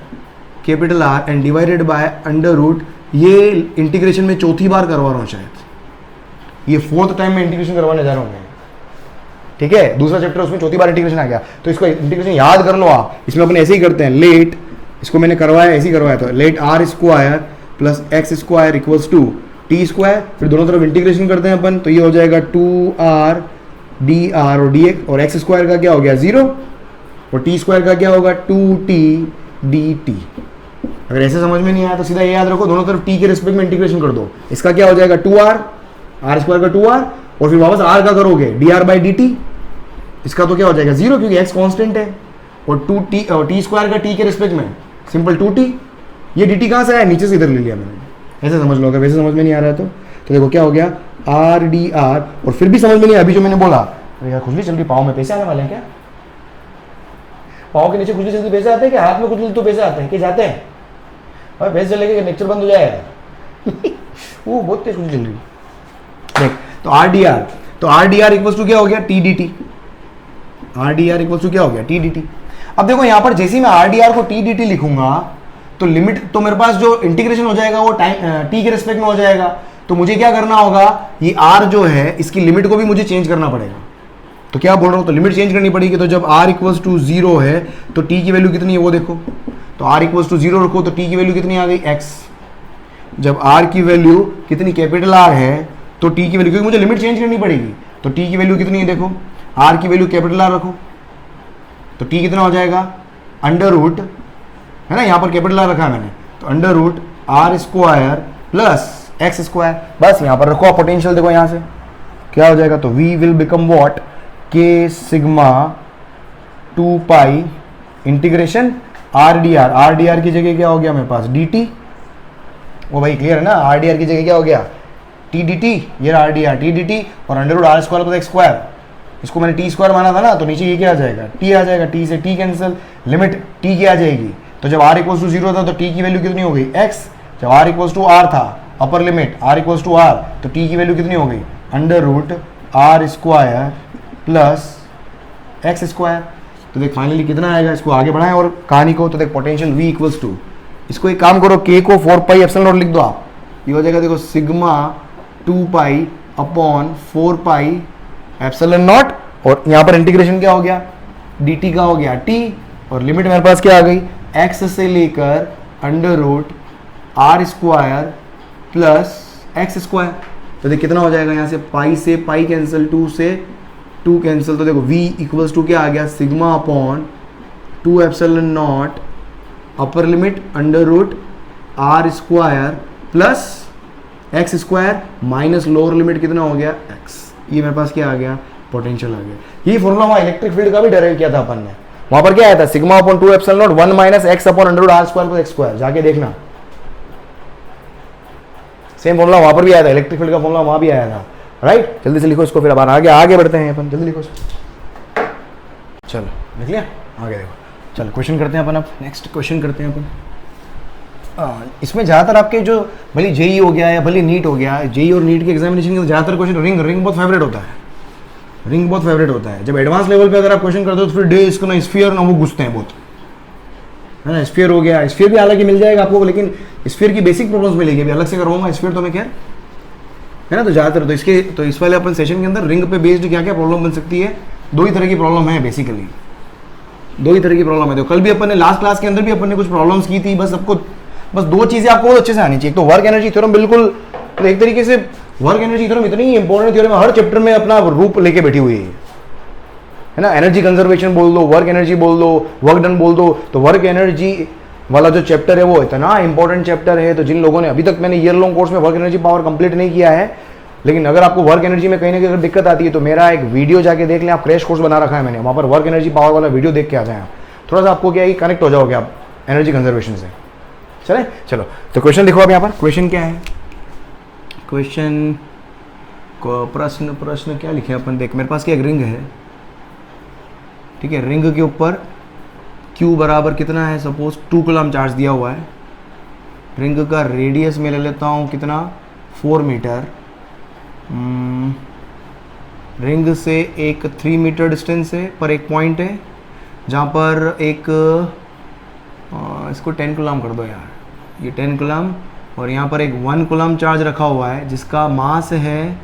capital R and divided by under root, ये इंटीग्रेशन में चौथी बार करवा रहा हूँ शायद, ये 4th टाइम में इंटीग्रेशन करवाने जा रहा हूँ मैं, ठीक है, दूसरा चैप्टर उसमें चौथी बार इंटीग्रेशन आ गया। तो इसको इंटीग्रेशन याद कर लो आप, इसमें अपन ऐसे ही करते हैं, लेट, इसको मैंने करवाया ऐसे ही करवाया था, let r square plus x square equals to t square, फिर दोनों तरफ इंटीग्रेशन करते हैं अपन, तो ये हो जाएगा 2r dr और dx, और x स्क्वायर का क्या हो गया 0, और t स्क्वायर का क्या होगा 2t dt। अगर ऐसे समझ में नहीं आया तो सीधा ये याद रखो, दोनों तरफ t के रिस्पेक्ट में इंटीग्रेशन कर दो, इसका क्या हो जाएगा 2r, r स्क्वायर का 2r, और फिर वापस r का करोगे dr बाई dt, इसका तो क्या हो जाएगा 0 क्योंकि x कांस्टेंट है, और 2t और t स्क्वायर का t के रिस्पेक्ट में सिंपल 2t, ये dt कहाँ से आया, नीचे से इधर ले लिया मैंने, ऐसे समझ लो। अगर वैसे समझ में नहीं आ रहा है तो देखो क्या हो गया r dr, और फिर भी समझ में नहीं आया, अभी जो मैंने बोला, अरे यार खुजली चल रही, पाँव में पैसे आने वाले हैं क्या, पाँव के नीचे खुजली चलती पैसे आते हैं क्या, हाथ में खुजली तो पैसे आते हैं कि जाते हैं, और पैसे चले गए लेक्चर बंद हो जाएगा वो बहुत तेज खुजली चल रही देख। तो r dr, तो r dr इक्वल्स टू क्या हो गया t dt, r dr equals to क्या हो गया t dt। अब देखो यहाँ पर जैसे ही मैं r dr को t dt लिखूंगा तो लिमिट, तो मेरे पास जो इंटीग्रेशन हो जाएगा वो टाइम t के रिस्पेक्ट में हो जाएगा, तो मुझे क्या करना होगा, ये r जो है इसकी लिमिट को भी मुझे चेंज करना पड़ेगा। तो क्या बोल रहा हूँ, तो लिमिट चेंज करनी पड़ेगी। तो जब r इक्वल्स टू 0 है तो t की वैल्यू कितनी है वो देखो, तो r इक्वल्स टू 0 रखो तो t की वैल्यू कितनी आ गई x। जब r की वैल्यू कितनी कैपिटल R है तो t की वैल्यू, क्योंकि मुझे लिमिट चेंज करनी पड़ेगी, तो t की वैल्यू कितनी है देखो, r की वैल्यू कैपिटल R रखो, तो t कितना हो जाएगा अंडर रूट, है ना, यहाँ पर कैपिटल R रखा है मैंने, तो under root r square plus x square, बस यहाँ पर रखो। पोटेंशियल देखो यहाँ से क्या हो जाएगा, तो v will become what, k sigma 2 pi integration r dr की जगह क्या हो गया मेरे पास dt, वो भाई क्लियर है ना, r dr की जगह क्या हो गया t dt, ये r dr t dt, और under root r square plus x square, इसको मैंने टी स्क्वायर माना था ना, तो नीचे ये क्या आ जाएगा, टी आ जाएगा, टी से टी कैंसिल, लिमिट टी की आ जाएगी। तो जब r इक्वल्स टू 0 था तो t की वैल्यू कितनी हो गई, x। जब r इक्वल्स टू r था, upper limit r equals to r, तो t की वैल्यू कितनी हो गई, under root r square plus X square. तो देख फाइनली कितना आएगा, इसको आगे बढ़ाएं और कहानी को, तो देख पोटेंशियल v इक्वल्स टू, इसको एक काम करो, k को 4 पाई एप्सिलॉन नॉट लिख दो आप, ये हो जाएगा देखो sigma 2 pi upon 4 pi epsilon not, और यहाँ पर इंटीग्रेशन क्या हो गया, dt का हो गया t, और लिमिट मेरे पास क्या आ गई, x से लेकर under root r square plus X square. तो देख कितना हो जाएगा, यहाँ से पाई से पाई कैंसिल, 2 से 2 कैंसिल, तो देखो v इक्वल्स टू क्या आ गया, sigma upon 2 epsilon naught upper limit under root r square plus X square minus lower limit कितना हो गया, x। ये मेरे पास क्या आ गया, पोटेंशियल आ गया। ये फॉर्मूला वहाँ इलेक्ट्रिक फील्ड का भी डेराइव किया था अपन ने, वहां पर क्या आया था, sigma upon 2 epsilon naught 1 minus X upon under root r square plus X square, जाके देखना सेम फॉर्मूला वहां पर भी आया था, इलेक्ट्रिक फील्ड का फॉर्मूला वहां भी आया था, राइट। जल्दी से लिखो इसको, फिर अब आगे बढ़ते हैं अपन, जल्दी लिखो इसको। चलो लिख लिया, आगे देखो, चलो क्वेश्चन करते हैं अपन, अब नेक्स्ट क्वेश्चन करते हैं अपन। इसमें ज़्यादातर आपके जो भले जेई हो गया या भले नीट हो गया, जेई और नीट के एग्जामिनेशन के ज़्यादातर क्वेश्चन रिंग बहुत फेवरेट होता है, रिंग बहुत फेवरेट होता है। जब एडवांस लेवल पे अगर आप क्वेश्चन करते हो तो फिर डे इसको ना स्फीयर ना वो घुसते हैं बहुत, है ना। स्फीयर हो गया, स्फीयर भी हालांकि मिल जाएगा आपको, लेकिन स्फीयर की बेसिक प्रॉब्लम्स मिलेगी, अभी अलग से करवाऊंगा स्फीयर तो मैं खैर, है ना। तो ज़्यादातर तो इस वाले अपन सेशन के अंदर रिंग पे बेस्ड क्या क्या प्रॉब्लम बन सकती है, 2 ही तरह की प्रॉब्लम है बेसिकली, 2 ही तरह की प्रॉब्लम है। तो कल भी अपन ने लास्ट क्लास के अंदर भी अपन ने कुछ प्रॉब्लम्स की थी, बस 2 चीज़ें आपको बहुत अच्छे से आनी चाहिए। तो वर्क एनर्जी थ्योरम बिल्कुल, तो एक तरीके से वर्क एनर्जी थ्योरम इतनी इंपॉर्टेंट थ्योरम है, हर चैप्टर में अपना रूप लेके बैठी हुई है ना। एनर्जी कंजर्वेशन बोल दो, वर्क एनर्जी बोल दो, वर्क डन बोल दो, तो वर्क एनर्जी वाला जो चैप्टर है वो इतना इंपॉर्टेंट चैप्टर है। तो जिन लोगों ने अभी तक, मैंने ईयर लॉन्ग कोर्स में वर्क एनर्जी पावर कंप्लीट नहीं किया है, लेकिन अगर आपको वर्क एनर्जी में कहीं ना कहीं अगर दिक्कत आती है तो मेरा एक वीडियो जाके देख लें आप, क्रैश कोर्स बना रखा है मैंने, वहाँ पर वर्क एनर्जी पावर वाला वीडियो देख के आ जाए आप, थोड़ा सा आपको क्या है, कनेक्ट हो जाओगे आप एनर्जी कंजर्वेशन से। चलो तो क्वेश्चन देखो आप यहाँ पर, क्वेश्चन क्या है, क्वेश्चन को प्रश्न क्या लिखे अपन, देख मेरे पास क्या एक रिंग है, ठीक है। रिंग के ऊपर Q बराबर कितना है, सपोज 2 कूलम चार्ज दिया हुआ है। रिंग का रेडियस में ले लेता हूँ कितना, 4 मीटर। रिंग से एक 3 मीटर डिस्टेंस है, पर एक पॉइंट है जहाँ पर एक इसको 10 कूलम कर दो यार, ये 10 कूलम, और यहाँ पर एक 1 कूलम चार्ज रखा हुआ है जिसका मास है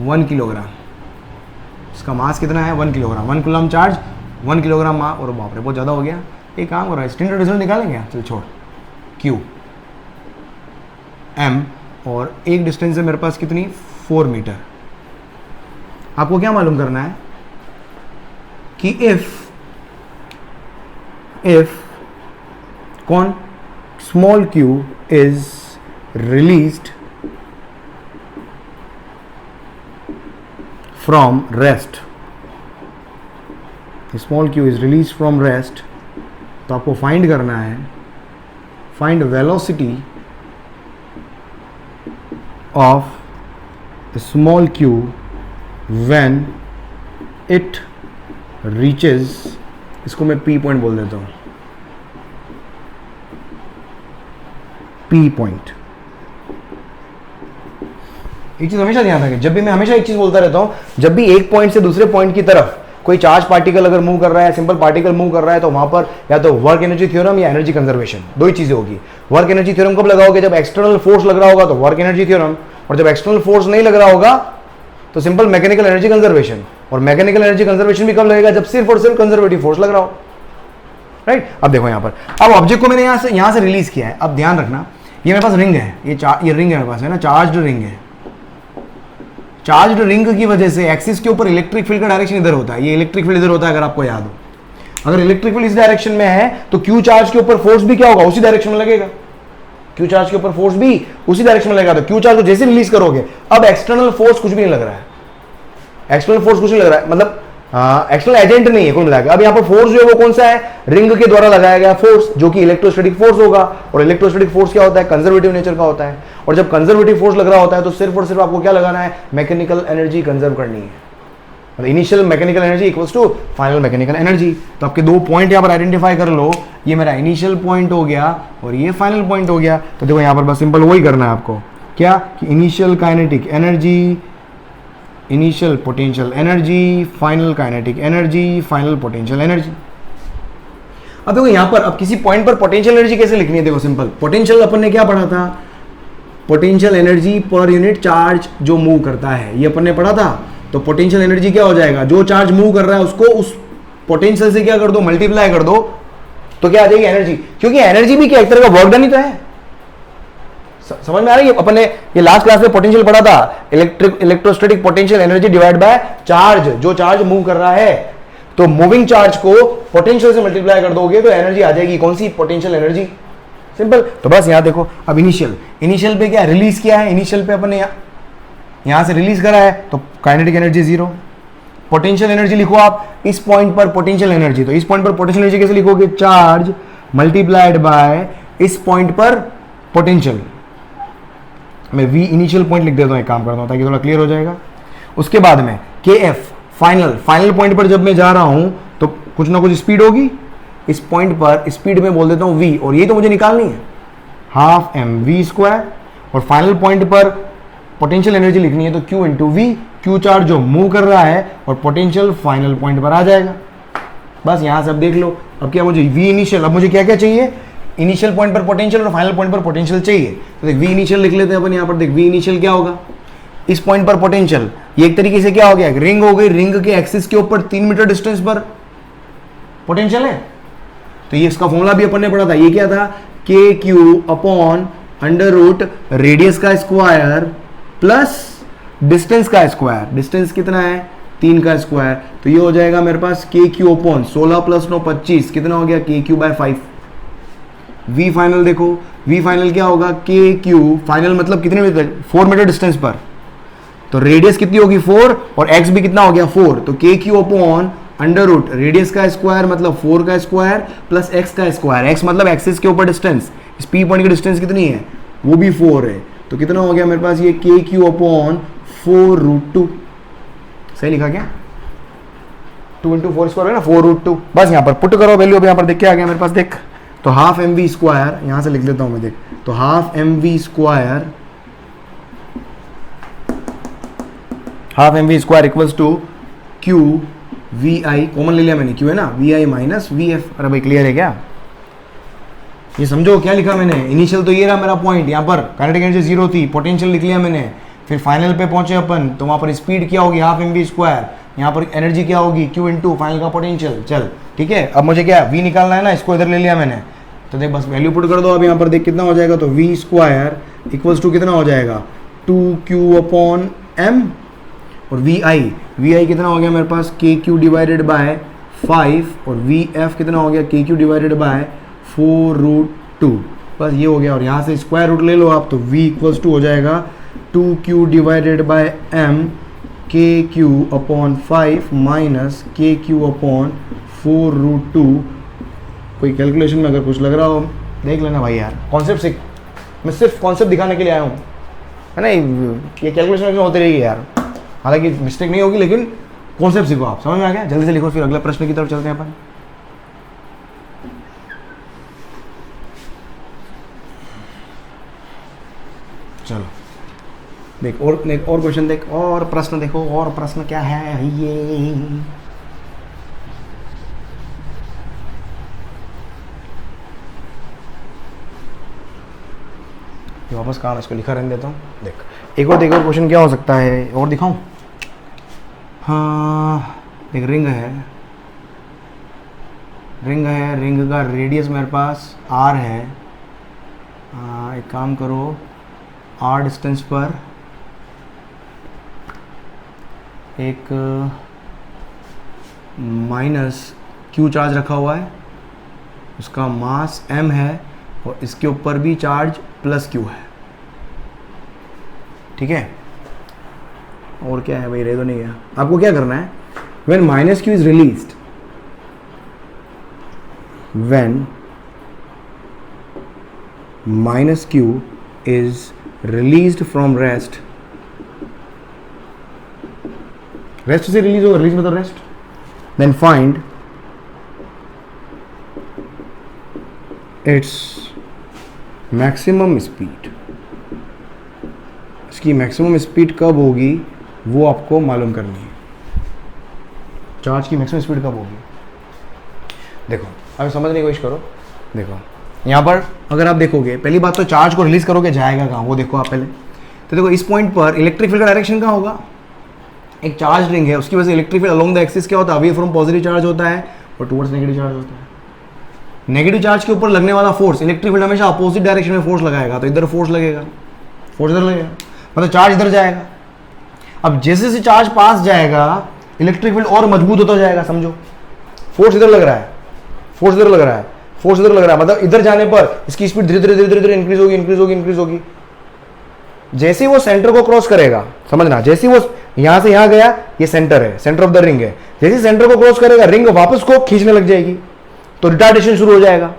1 किलोग्राम। इसका मास कितना है, 1 kilogram. 1 coulomb charge 1 kilogram mass, और बाप रे बहुत ज़्यादा हो गया। एक काम करो, स्टैंडर्ड रिजल्ट निकालेंगे, चल छोड़, Q M, और एक डिस्टेंस है मेरे पास कितनी, 4 मीटर। आपको क्या मालूम करना है कि इफ कौन small q is released from rest, small q is release from rest, तो आपको फाइंड करना है, find velocity of small q when it reaches, इसको मैं p पॉइंट बोल देता हूँ, p पॉइंट। एक चीज हमेशा ध्यान रखें, जब भी मैं हमेशा एक चीज बोलता रहता हूं, जब भी एक पॉइंट से दूसरे पॉइंट की तरफ कोई चार्ज पार्टिकल अगर मूव कर रहा है, सिंपल पार्टिकल मूव कर रहा है, तो वहां पर या तो वर्क एनर्जी थ्योरम या एनर्जी कंजर्वेशन, 2 ही चीजें होगी। वर्क एनर्जी थ्योरम कब लगाओगे, जब एक्सटर्नल फोर्स लग रहा होगा तो वर्क एनर्जी थ्योरम, और जब एक्सटर्नल फोर्स नहीं लग रहा होगा तो सिंपल मैकेनिकल एनर्जी कंजर्वेशन। और मैकेनिकल एनर्जी कंजर्वेशन भी कब लगेगा, जब सिर्फ और सिर्फ कंजर्वेटिव फोर्स लग रहा हो, राइट। अब देखो यहाँ पर, अब ऑब्जेक्ट को मैंने यहाँ से रिलीज किया है। अब ध्यान रखना, ये मेरे पास रिंग है, ये रिंग है मेरे पास, है ना, चार्ज्ड रिंग है। चार्ज्ड रिंग की वजह से एक्सिस के ऊपर इलेक्ट्रिक फील्ड का डायरेक्शन इधर होता है, ये इलेक्ट्रिक फील्ड इधर होता है, अगर आपको याद हो। अगर इलेक्ट्रिक फील्ड इस डायरेक्शन में है तो क्यू चार्ज के ऊपर फोर्स भी क्या होगा, उसी डायरेक्शन में लगेगा। क्यू चार्ज के ऊपर फोर्स भी उसी डायरेक्शन में लगेगा। तो क्यू चार्ज को जैसे रिलीज करोगे, अब एक्सटर्नल फोर्स कुछ भी नहीं लग रहा है, एक्सटर्नल फोर्स कुछ नहीं लग रहा है, मतलब एक्सटर्नल एजेंट नहीं है कुल मिलाकर। अब यहाँ पर फोर्स जो है वो कौन सा है, रिंग के द्वारा लगाया गया फोर्स, जो कि इलेक्ट्रोस्टैटिक फोर्स होगा। और इलेक्ट्रोस्टैटिक फोर्स क्या होता है, कंजर्वेटिव नेचर का होता है। और जब कंजर्वेटिव फोर्स लग रहा होता है तो सिर्फ और सिर्फ आपको क्या लगाना है, मैकेनिकल एनर्जी कंजर्व करनी है। मतलब initial mechanical energy equals to final mechanical energy. तो आपके दो पॉइंट यहाँ पर आइडेंटिफाई कर लो, ये मेरा इनिशियल पॉइंट हो गया और ये फाइनल पॉइंट हो गया। तो देखो यहाँ पर बस सिंपल वही करना है आपको, क्या कि initial kinetic energy, initial potential energy, final kinetic energy, final potential energy. अब देखो यहाँ पर अब किसी पॉइंट पर पोटेंशियल एनर्जी कैसे लिखनी है, देखो सिंपल, पोटेंशियल अपन ने क्या पढ़ा था, potential energy per unit charge जो मूव करता है, ये अपन ने पढ़ा था। तो पोटेंशियल एनर्जी क्या हो जाएगा, जो चार्ज मूव कर रहा है उसको उस पोटेंशियल से क्या कर दो, मल्टीप्लाई कर दो, तो क्या आ जाएगी एनर्जी। क्योंकि एनर्जी भी क्या एक तरह का वर्क डन ही तो है। समझ में आ रही है, अपन ने ये लास्ट क्लास में पोटेंशियल पढ़ा था, electrostatic potential energy divide by charge, जो चार्ज मूव कर रहा है। तो मूविंग चार्ज को पोटेंशियल से मल्टीप्लाई कर दोगे तो एनर्जी आ जाएगी, कौन सी, पोटेंशियल एनर्जी। सिंपल। तो बस यहां देखो, अब इनिशियल पे क्या रिलीज किया है, इनिशियल पे अपन ने यहां से रिलीज करा है, तो काइनेटिक एनर्जी 0। पोटेंशियल एनर्जी लिखो आप इस पॉइंट पर पोटेंशियल एनर्जी, तो इस पॉइंट पर पोटेंशियल एनर्जी कैसे लिखोगे, चार्ज मल्टीप्लाइड बाय इस पॉइंट पर पोटेंशियल। मैं v इनिशियल पॉइंट लिख देता हूं, एक काम करता हूं ताकि थोड़ा क्लियर हो जाएगा। उसके बाद में kf फाइनल पॉइंट पर जब मैं जा रहा हूं तो कुछ ना कुछ स्पीड होगी, इस पॉइंट पर स्पीड में बोल देता हूं v, और ये तो मुझे निकालनी है हाफ mv²। और फाइनल पॉइंट पर पोटेंशियल एनर्जी लिखनी है तो q into V, Q charge जो मूव कर रहा है और पोटेंशियल फाइनल पॉइंट पर आ जाएगा। बस यहां से अब देख लो, अब क्या मुझे v इनिशियल, अब मुझे क्या क्या चाहिए, इनिशियल पॉइंट पर पोटेंशियल और फाइनल पॉइंट पर पोटेंशियल चाहिए। तो देख v इनिशियल लिख लेते हैं अपन यहाँ पर, देख v इनिशियल क्या होगा, इस पॉइंट पर पोटेंशियल, ये एक तरीके से क्या हो गया, रिंग हो गई, रिंग के एक्सिस के ऊपर 3 मीटर डिस्टेंस पर पोटेंशियल है। तो ये इसका फॉर्मूला भी अपन ने पढ़ा था, ये क्या था, K Q upon under root radius का स्क्वायर प्लस डिस्टेंस का स्क्वायर। डिस्टेंस कितना है, 3 का स्क्वायर, तो ये हो जाएगा मेरे पास के क्यू अपॉन 16 + 9 25, कितना हो गया, K Q by 5। v final देखो, v फाइनल क्या होगा, के क्यू फाइनल मतलब कितने मीटर, 4 मीटर डिस्टेंस पर, तो रेडियस कितनी होगी 4 और x भी कितना हो गया 4, तो K Q upon under root radius का स्क्वायर मतलब 4 का स्क्वायर प्लस x का स्क्वायर, x मतलब एक्सिस के ऊपर डिस्टेंस, इस p पॉइंट की डिस्टेंस कितनी है, वो भी 4 है, तो कितना हो गया मेरे पास ये के क्यू अपॉन 4√2। सही लिखा क्या, 2 × 4² है ना, 4√2। बस यहाँ पर पुट करो वैल्यू, अब यहाँ पर देख के आ गया मेरे पास, देख तो हाफ mv², यहां से लिख लेता हूं मैं, देख तो half mv² equals to q vi, common ले लिया मैंने, q है ना, vi माइनस vf। अरे भाई क्लियर है क्या, ये समझो क्या लिखा मैंने, इनिशियल तो ये रहा मेरा पॉइंट, यहाँ पर काइनेटिक एनर्जी 0 थी, पोटेंशियल लिख लिया मैंने, फिर फाइनल पे पहुंचे अपन, तो वहां पर स्पीड क्या होगी हाफ mv², यहाँ पर एनर्जी क्या होगी q इंटू फाइनल का पोटेंशियल। चल ठीक है, अब मुझे क्या v निकालना है ना, इसको इधर ले लिया मैंने, तो देख बस वैल्यू पुट कर दो। अब यहाँ पर देख कितना हो जाएगा, तो v² इक्वल्स टू कितना हो जाएगा 2q अपॉन m, और vi कितना हो गया मेरे पास, kq डिवाइडेड बाय 5, और vf कितना हो गया, kq डिवाइडेड बाय 4√2। बस ये हो गया, और यहाँ से स्क्वायर रूट ले लो आप, तो v इक्वल्स टू हो जाएगा 2q divided bye m kq upon 5 minus kq upon 4√2। कोई कैलकुलेशन में अगर कुछ लग रहा हो देख लेना भाई यार, कॉन्सेप्ट सीख, मैं सिर्फ कॉन्सेप्ट दिखाने के लिए आया हूँ, है ना, ये कैलकुलेशन होती रहेगी यार, हालांकि मिस्टेक नहीं होगी, लेकिन कॉन्सेप्ट सीखो आप। समझ में आ गया, जल्दी से लिखो, फिर अगले प्रश्न की तरफ चलते हैं अपन। चलो देख और क्वेश्चन देख, और प्रश्न देखो, और प्रश्न क्या है ये, वापस कहाँ इसको लिखा रहने देता हूँ। देख एक और क्वेश्चन क्या हो सकता है, और दिखाऊं, हाँ एक रिंग है, रिंग का रेडियस मेरे पास r है, एक काम करो, r डिस्टेंस पर एक माइनस q चार्ज रखा हुआ है, उसका मास m है, और इसके ऊपर भी चार्ज प्लस q है, ठीक है। और क्या है भाई, रह तो नहीं गया, आपको क्या करना है, when minus q is released, when minus q is released from rest rest से रिलीज होगा, रिलीज मतलब rest. Then find its maximum speed, इसकी मैक्सिमम स्पीड कब होगी वो आपको मालूम करनी है। चार्ज की मैक्सिमम स्पीड कब होगी, देखो अभी समझने की कोशिश करो। देखो यहाँ पर अगर आप देखोगे, पहली बात तो चार्ज को रिलीज करोगे जाएगा कहाँ, वो देखो आप पहले। तो देखो इस पॉइंट पर इलेक्ट्रिक फील्ड का डायरेक्शन कहाँ होगा, एक चार्ज रिंग है, उसकी वजह से electric field along the axis क्या होता है, अवे फ्रॉम पॉजिटिव चार्ज होता है और टुवर्ड्स नेगेटिव चार्ज होता है। नेगेटिव चार्ज के ऊपर लगने वाला फोर्स, इलेक्ट्रिक फील्ड हमेशा अपोजिट डायरेक्शन में फोर्स लगाएगा, तो इधर फोर्स लगेगा, फोर्स इधर लगेगा, मतलब चार्ज इधर जाएगा। अब जैसे जैसे चार्ज पास जाएगा इलेक्ट्रिक फील्ड और मजबूत होता जाएगा, समझो। फोर्स इधर लग रहा है, फोर्स इधर लग रहा है, फोर्स इधर लग रहा है, मतलब इधर जाने पर इसकी स्पीड धीरे धीरे धीरे धीरे धीरे इंक्रीज होगी, इंक्रीज होगी, इंक्रीज होगी। जैसे ही वो सेंटर को क्रॉस करेगा, समझना, जैसे ही वो यहां से यहां गया, ये सेंटर है, सेंटर ऑफ द रिंग है, जैसे सेंटर को क्रॉस करेगा रिंग वापस को खींचने लग जाएगी, तो रिटार्डेशन शुरू हो जाएगा।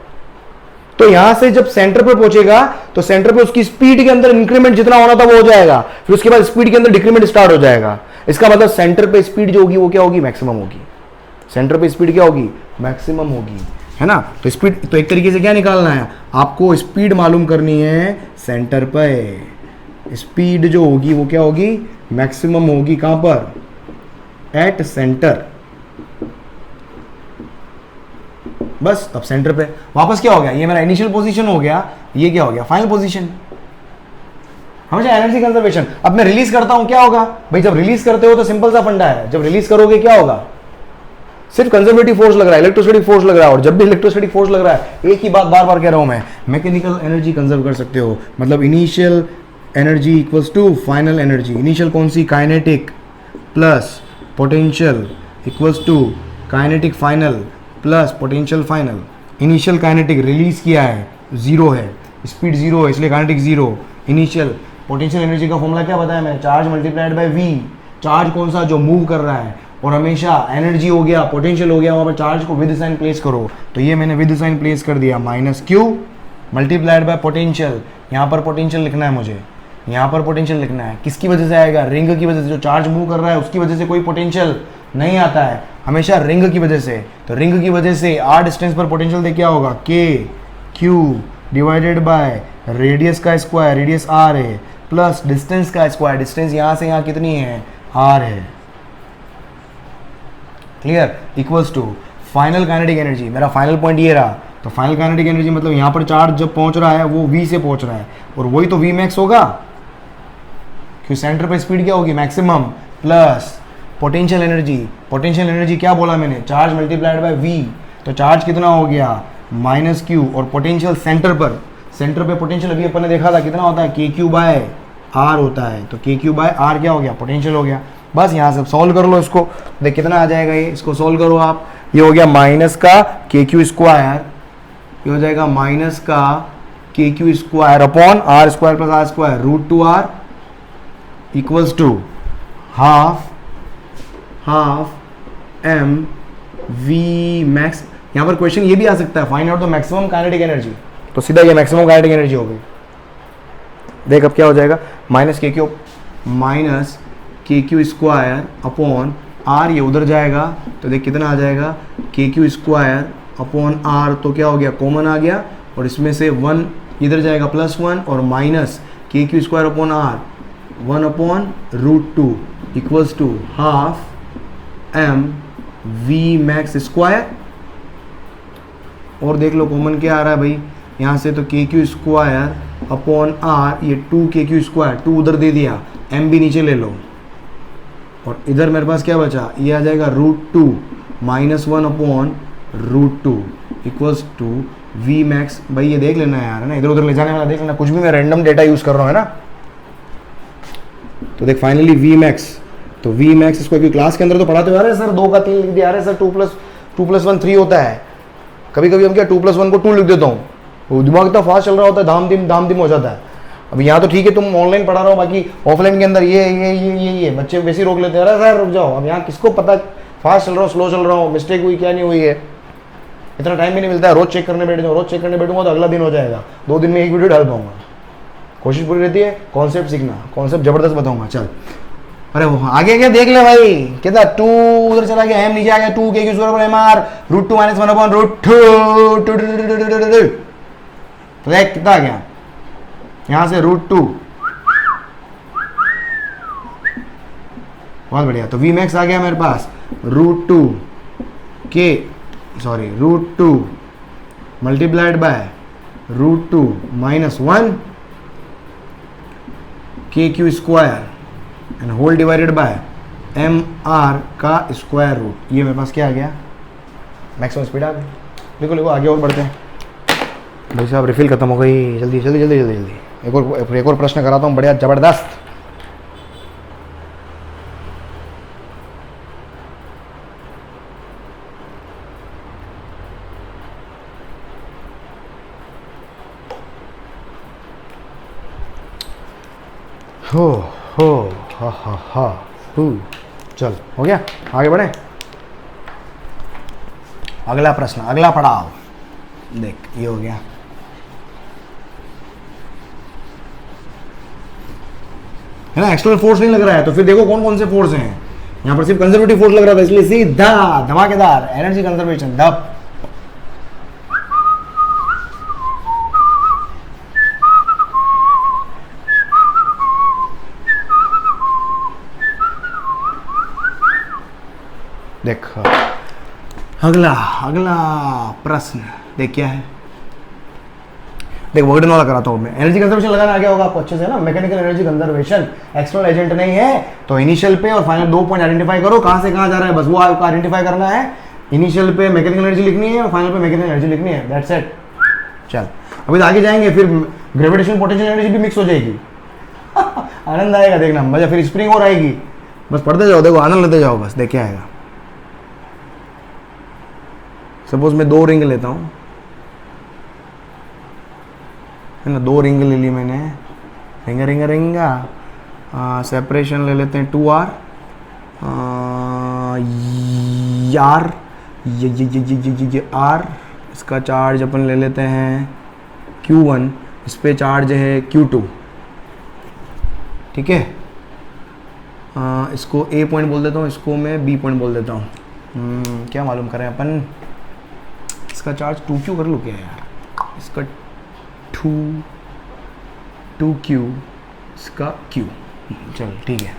तो यहां से जब सेंटर पे पहुंचेगा तो सेंटर पे उसकी स्पीड के अंदर इंक्रीमेंट जितना होना था वो हो जाएगा, फिर उसके बाद स्पीड के अंदर डिक्रीमेंट स्टार्ट हो जाएगा। इसका मतलब सेंटर पे स्पीड जो होगी वो क्या होगी, मैक्सिमम होगी। सेंटर पे स्पीड क्या होगी, मैक्सिमम होगी, है ना। तो स्पीड, तो एक तरीके से क्या निकालना है आपको, स्पीड मालूम करनी है सेंटर पे। स्पीड जो होगी वो क्या होगी, मैक्सिमम होगी, कहां पर, एट सेंटर। बस अब सेंटर पे वापस क्या हो गया, ये मेरा इनिशियल पोजीशन हो गया, ये क्या हो गया, फाइनल पोजीशन। हमेशा एनर्जी कंजर्वेशन। अब मैं रिलीज करता हूं, क्या होगा भाई, जब रिलीज करते हो तो सिंपल सा फंडा है, जब रिलीज करोगे क्या होगा, सिर्फ कंजर्वेटिव फोर्स लग रहा है, इलेक्ट्रोस्टैटिक फोर्स लग रहा है। और जब भी इलेक्ट्रोस्टैटिक फोर्स लग रहा है, एक ही बात बार बार कह रहा हूं मैं, मैकेनिकल एनर्जी कंजर्व कर सकते हो। मतलब initial energy equals to final energy. Initial कौन सी, kinetic plus potential equals to kinetic final plus potential final. Initial kinetic release किया है, जीरो है, स्पीड जीरो है, इसलिए kinetic zero. Initial potential energy का फॉर्मूला क्या बताया मैंने, charge multiplied by V. Charge कौन सा, जो मूव कर रहा है, और हमेशा एनर्जी हो गया, पोटेंशियल हो गया, वहां पर चार्ज को विद साइन प्लेस करो। तो ये मैंने विद साइन प्लेस कर दिया, minus Q multiplied by potential. यहाँ पर पोटेंशियल लिखना है मुझे, यहाँ पर पोटेंशियल लिखना है। किसकी वजह से आएगा, रिंग की वजह से। जो चार्ज मूव कर रहा है उसकी वजह से कोई पोटेंशियल नहीं आता है, हमेशा रिंग की वजह से। तो रिंग की वजह से आर डिस्टेंस पर पोटेंशियल दे क्या होगा, K Q divided by radius का स्क्वायर, रेडियस आर है, प्लस डिस्टेंस का स्क्वायर, डिस्टेंस यहाँ से यहाँ कितनी है, आर है। Clear, equals to final kinetic energy. मेरा फाइनल पॉइंट ये रहा, तो फाइनल काइनेटिक एनर्जी मतलब यहाँ पर चार्ज जब पहुंच रहा है वो v से पहुंच रहा है, और वही तो v मैक्स होगा, क्योंकि सेंटर पे स्पीड क्या होगी, maximum, plus potential energy. Potential energy क्या बोला मैंने, चार्ज मल्टीप्लाइड बाय v। तो चार्ज कितना हो गया, माइनस क्यू, और पोटेंशियल सेंटर पर, सेंटर पे पोटेंशियल अभी अपन ने देखा था कितना होता है, के क्यू बाय आर होता है। तो के क्यू बाय आर क्या हो गया, पोटेंशियल हो गया। बस यहाँ से सॉल्व कर लो इसको, देख कितना आ जाएगा ये, इसको सॉल्व करो आप। ये हो गया माइनस का के क्यू स्क्वायर, ये हो जाएगा माइनस का K Q square upon R square plus R square root two R equals to half M V max. यहाँ पर क्वेश्चन ये भी आ सकता है, find out the maximum kinetic energy, तो सीधा ये मैक्सिमम काइनेटिक एनर्जी हो गई। देख अब क्या हो जाएगा, minus K Q square upon are, ये उधर जाएगा तो देख कितना आ जाएगा, के क्यू स्क्वायर अपॉन आर, तो क्या हो गया, कॉमन आ गया, और इसमें से 1 इधर जाएगा प्लस 1, और minus K Q square upon R 1 upon root two equals to half M V max square. और देख लो कॉमन क्या आ रहा है भाई यहाँ से, तो K Q square upon are, ये 2 के क्यू स्क्वायर, 2 उधर दे दिया, एम भी नीचे ले लो, और इधर मेरे पास क्या बचा, ये आ जाएगा root two minus 1 upon root two equals to V max. भाई ये देख लेना यार, है ना, इधर उधर ले जाने वाला देख लेना, कुछ भी मैं रैंडम डेटा यूज कर रहा हूँ, है ना। तो देख फाइनली वी मैक्स, तो वी मैक्स इसको अभी क्लास के अंदर तो पढ़ाते हुए आ रहे हैं सर, 2 का 3 लिख दिया, आ रहे सर 2 प्लस 1 3 होता है। कभी कभी हम क्या 2 प्लस 1 को 2 लिख देता हूँ, वो दिमाग इतना फास्ट चल रहा होता है, धाम धीम हो जाता है। अब यहाँ तो ठीक है तुम ऑनलाइन पढ़ा रहा हो, बाकी ऑफलाइन के अंदर ये बच्चे वैसे रोक लेते हैं, अरे सर रुक जाओ, अब यहाँ किसको पता फास्ट चल रहा हो स्लो चल रहा हो, मिस्टेक हुई क्या नहीं हुई है, इतना टाइम भी नहीं मिलता है। रोज चेक करने बैठ जाओ, रोज चेक करने बैठूंगा तो अगला दिन हो जाएगा, 2 दिन में एक वीडियो डाल पाऊंगा। कोशिश पूरी रहती है कॉन्सेप्ट सीखना, कॉन्सेप्ट जबरदस्त बताऊंगा। चल अरे वो आगे क्या देख ले भाई, कितना 2 उधर चला गया, m नीचे आ गया 2 k Q square mr root 2 minus 1 upon root 2, तो देख कितना आ गया यहां से रूट 2, बहुत बढ़िया। तो वी मैक्स आ गया मेरे पास रूट 2 के sorry root 2 multiplied by root 2 minus 1 K Q square and whole divided by M R का स्क्वायर रूट। ये मेरे पास क्या आ गया, मैक्सिमम स्पीड आ गई। देखो देखो आगे और बढ़ते हैं भाई साहब, रिफिल खत्म हो गई, जल्दी जल्दी जल्दी जल्दी जल्दी। एक और प्रश्न कराता हूँ बढ़िया जबरदस्त। हो हा चल हो गया, आगे बढ़े। अगला प्रश्न, अगला पड़ाव देख, ये हो गया। है ना, एक्सटर्नल फोर्स नहीं लग रहा है, तो फिर देखो कौन कौन से फोर्स हैं। यहां पर सिर्फ कंजर्वेटिव फोर्स लग रहा था, इसलिए सीधा धमाकेदार एनर्जी कंजर्वेशन धप। देख अगला अगला प्रश्न देख क्या है, देख वर्डन वाला कराता हूं मैं। एनर्जी कंजर्वेशन लगाना आ गया होगा आपको अच्छे से ना, mechanical energy conservation, external agent नहीं है तो इनिशियल पे और फाइनल 2 पॉइंट आइडेंटिफाई करो, कहां से कहां जा रहा है बस वो आपको आइडेंटिफाई करना है। इनिशियल पे मैकेनिकल एनर्जी लिखनी है और फाइनल पे मैकेनिकल एनर्जी लिखनी है, दैट्स इट। चल अभी आगे जाएंगे, फिर ग्रेविटेशनल पोटेंशियल एनर्जी भी मिक्स हो जाएगी आनंद आएगा देखना, मजा, फिर स्प्रिंग और आएगी। बस पढ़ते जाओ, देखो आनंद लेते जाओ, बस देख क्या आएगा। सपोज मैं 2 रिंग लेता हूं, है ना, 2 रिंग ले ली मैंने, रिंगा रिंगा रिंगा, सेपरेशन ले लेते हैं 2r, यार ये r, इसका चार्ज अपन ले लेते हैं q1, इस पे चार्ज है q2, ठीक है। इसको a पॉइंट बोल देता हूँ, इसको मैं b पॉइंट बोल देता हूँ। क्या मालूम करें अपन, इसका चार्ज 2q कर लो क्या यार, इसका 2q, इसका q, चल ठीक है,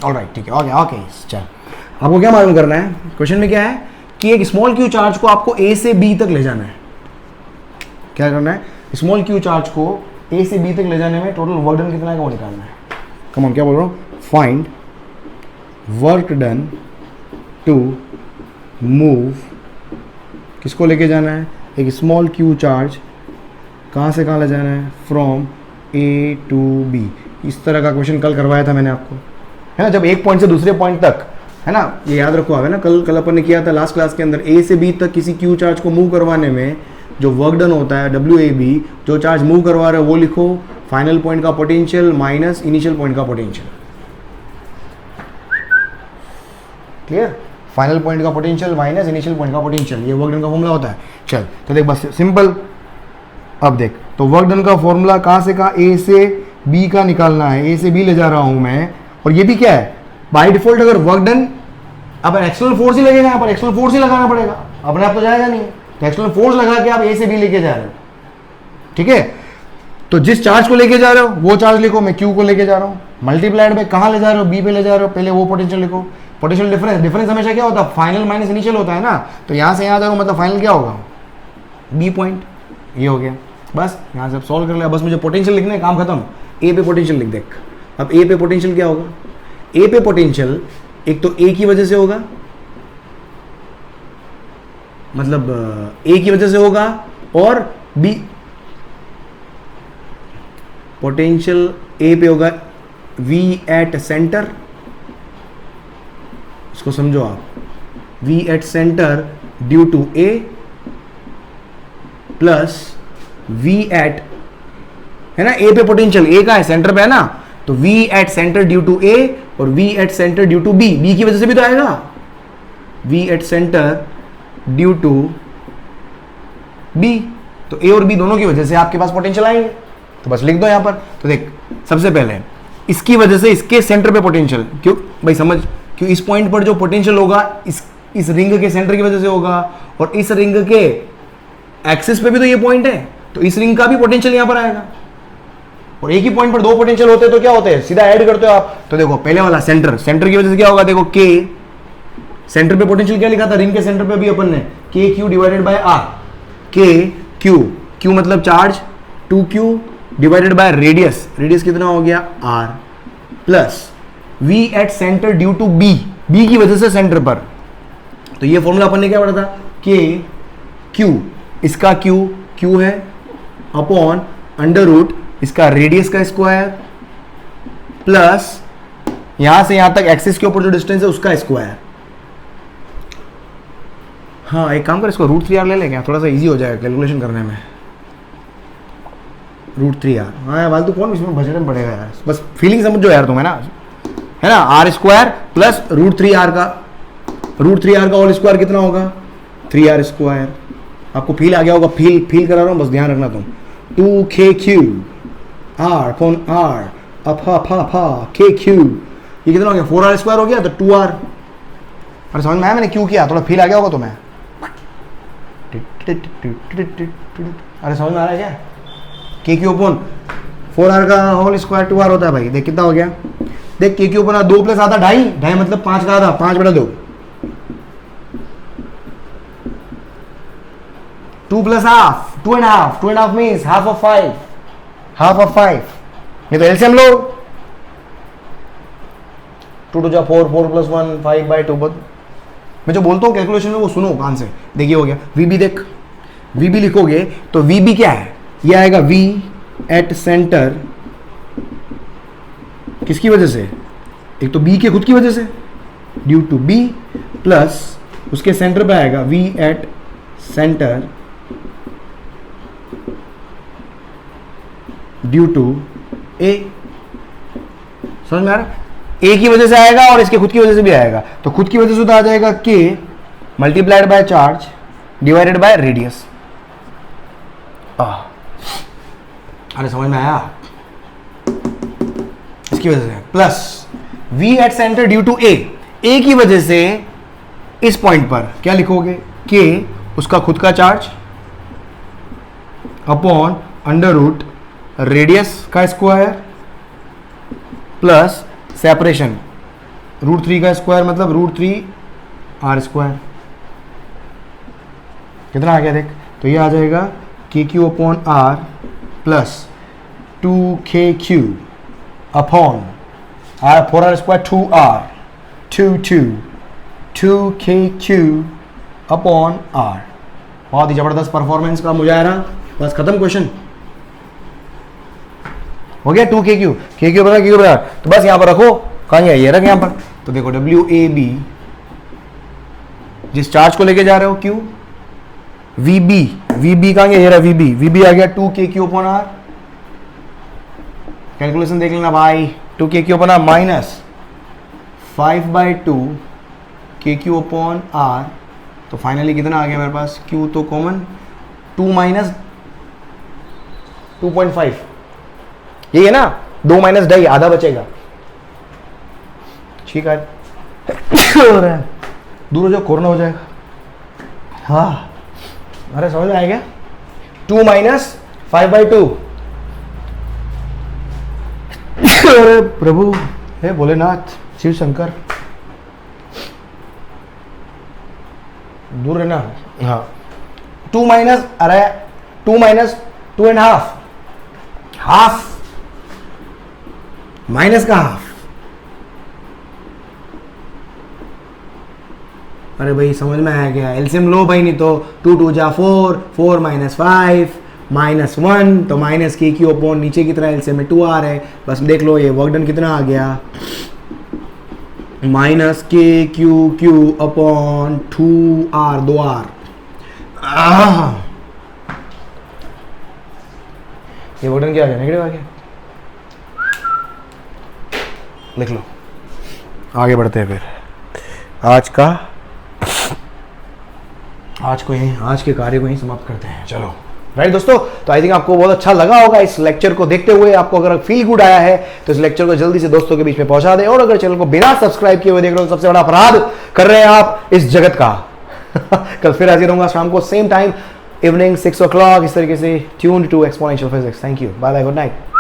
ऑलराइट ठीक है, ओके चल। आपको क्या मालूम करना है, क्वेश्चन में क्या है कि एक स्मॉल q चार्ज को आपको a से b तक ले जाना है। क्या करना है, स्मॉल q चार्ज को a से b तक ले जाने में टोटल वर्क डन कितना है वो निकालना है। कम ऑन, क्या बोल रहा हूँ, find work done to move, किसको लेके जाना है, एक स्मॉल q चार्ज, कहाँ से कहाँ ले जाना है, फ्रॉम a टू b। इस तरह का क्वेश्चन कल करवाया था मैंने आपको, है ना, जब एक पॉइंट से दूसरे पॉइंट तक, है ना, ये याद रखो आप, है ना, कल अपन ने किया था लास्ट क्लास के अंदर, a से b तक किसी q चार्ज को मूव करवाने में जो वर्क डन होता है WAB, जो चार्ज मूव करवा रहे हो वो लिखो, फाइनल पॉइंट का पोटेंशियल माइनस इनिशियल पॉइंट का पोटेंशियल, क्लियर, फाइनल पॉइंट का पोटेंशियल माइनस इनिशियल पॉइंट का पोटेंशियल, ये वर्क डन का फॉर्मूला होता है। चल तो देख बस सिंपल, अब देख तो वर्क डन का फॉर्मूला कहाँ से कहाँ, a से b का निकालना है, a से b ले जा रहा हूं मैं, और ये भी क्या है बाय डिफॉल्ट, अगर वर्क डन, अब एक्सटर्नल फोर्स ही लगेगा यहाँ पर, एक्सटर्नल फोर्स ही लगाना पड़ेगा, अपने आप तो जाएगा नहीं, तो एक्सटर्नल फोर्स लगा के आप a से b लेके जा रहे हो, ठीक है। तो जिस चार्ज को लेके जा रहे हो वो चार्ज लिखो, मैं q को लेके जा रहा हूँ, मल्टीप्लाइड में कहाँ ले जा रहे हो, b पे ले जा रहे हो, पहले वो पोटेंशियल लिखो। पोटेंशियल डिफरेंस हमेशा क्या होता है, फाइनल माइनस इनिशियल होता है ना, तो यहाँ से यहाँ जाओ मतलब फाइनल क्या होगा, b पॉइंट, ये हो गया। बस यहाँ से सॉल्व कर लिया, बस मुझे पोटेंशियल लिखना है, काम खत्म। a पे पोटेंशियल लिख, देख अब a पे पोटेंशियल क्या होगा, a पे पोटेंशियल एक तो a की वजह से होगा, मतलब a की वजह से होगा, और b पोटेंशियल a पे होगा v एट सेंटर, इसको समझो आप, v at center due to a plus v at, है ना, a पे पोटेंशियल, a का है सेंटर पे है ना, तो v at center due to a और v at center due to b, b की वजह से भी तो आएगा, v at center due to b, तो a और b दोनों की वजह से आपके पास पोटेंशियल आएंगे, तो बस लिख दो यहां पर। तो देख सबसे पहले इसकी वजह से इसके सेंटर पे पोटेंशियल, क्यों भाई समझ, क्यों इस पॉइंट पर जो पोटेंशियल होगा इस रिंग के सेंटर की वजह से होगा, और इस रिंग के एक्सिस पे भी तो ये पॉइंट है, तो इस रिंग का भी पोटेंशियल यहां पर आएगा। और एक ही पॉइंट पर दो पोटेंशियल होते हैं तो क्या होते हैं, सीधा ऐड करते हो आप। तो देखो पहले वाला सेंटर, सेंटर की वजह से क्या होगा, देखो के सेंटर पे पोटेंशियल क्या लिखा था, रिंग के सेंटर पे भी अपन ने K Q divided by R, K Q, Q मतलब charge, 2q divided by radius, radius कितना हो गया r, plus v at center due to b, b की वजह से सेंटर पर। तो ये फॉर्मूला अपन ने क्या पढ़ा था, k q, इसका q है अपॉन अंडर रूट इसका रेडियस का स्क्वायर प्लस यहां से यहां तक एक्सिस के ऊपर जो डिस्टेंस है उसका स्क्वायर। हाँ एक काम कर, इसको √3r ले लेंगे, थोड़ा सा इजी हो जाएगा कैलकुलेशन करने में। √3r, हाँ फालतू कौन इसमें बजटन पड़ेगा यार, बस फीलिंग समझ जो यार तुम्हें ना, है ना, r स्क्वायर प्लस √3r का होल स्क्वायर कितना होगा, 3r स्क्वायर। आपको फील आ गया होगा, फील करा रहा हूँ, बस ध्यान रखना तुम। 2kq r upon r अफा kq, ये कितना हो गया, 4r स्क्वायर हो गया, तो 2r। अरे समझ में आया मैंने क्यों किया, थोड़ा फील आ गया होगा तुम्हें। अरे समझ में आ रहा है क्या, kq अपॉन 4r का होल स्क्वायर 2r होता है भाई। देख कितना हो गया, देख kq अपॉन 2 प्लस आधा 2.5 मतलब 5 का आधा, 5/2, 2 plus half 2.5 means half of 5, ये तो एलसीएम लो, 2 to 4, 4 + 1 5/2। मैं जो बोलता हूँ कैलकुलेशन में वो सुनो कान से। देखिए हो गया VB, देख VB लिखोगे तो VB क्या है, ये आएगा V एट सेंटर, किसकी वजह से, एक तो B के खुद की वजह से ड्यू टू B, प्लस उसके सेंटर पे आएगा V at center due to A। समझ में आ रहा, A की वजह से आएगा और इसके खुद की वजह से भी आएगा, तो खुद की वजह से तो आ जाएगा K multiplied by charge divided by radius. अरे समझ में आया, इसकी वजह से plus V at center due to A की वजह से इस पॉइंट पर क्या लिखोगे, K उसका खुद का charge upon under root radius का स्क्वायर प्लस सेपरेशन √3 का स्क्वायर मतलब √3r स्क्वायर। कितना आ गया देख, तो ये आ जाएगा kq upon r plus 2kq upon r 4r square 2kq upon r। बहुत ही जबरदस्त परफॉर्मेंस का मुजाहरा, बस खत्म क्वेश्चन हो गया। 2kq पता, तो बस यहां पर रखो, कहां गया, ये रख यहां पर। तो देखो WAB, जिस चार्ज को लेके जा रहे हो Q, VB कहां गया, ये रहा VB आ गया 2kq अपॉन r। कैलकुलेशन देख लेना भाई, 2kq upon r minus 5/2 kq upon r, तो फाइनली कितना आ गया मेरे पास, Q तो कॉमन, 2 माइनस 2.5, यही है ना, 2 माइनस 2.5 आधा बचेगा, ठीक है। दूर हो जाओ, कोरोना हो जाएगा। हाँ अरे समझ में आ गया, 2 माइनस 5/2। अरे प्रभु हे भोलेनाथ शिव शंकर, दूर है ना। हाँ 2 माइनस 2.5, हाफ माइनस का हाफ। अरे भाई समझ में आया क्या, एलसीएम लो भाई, नहीं तो 2 2 जा 4, 4 माइनस 5 माइनस 1, तो माइनस kq अपॉन नीचे की तरह एलसीएम में 2r है, बस देख लो ये वर्क डन कितना आ गया, minus kq upon 2r 2r। ये वर्क डन क्या आ गया, नेगेटिव आ गया। लिख लो, आगे बढ़ते हैं फिर। आज के कार्य को यहीं समाप्त करते हैं। चलो राइट दोस्तों, तो आई थिंक आपको बहुत अच्छा लगा होगा इस लेक्चर को देखते हुए। आपको अगर फील गुड आया है तो इस लेक्चर को जल्दी से दोस्तों के बीच में पहुंचा दें, और अगर चैनल को बिना सब्सक्राइब किए हुए देख रहे हो तो सबसे बड़ा अपराध कर रहे हैं आप इस जगत का। कल फिर हाजिर रहूंगा शाम को सेम टाइम, इवनिंग 6 o'clock, इस तरीके से tuned to exponential physics. Thank you, bye bye, good night.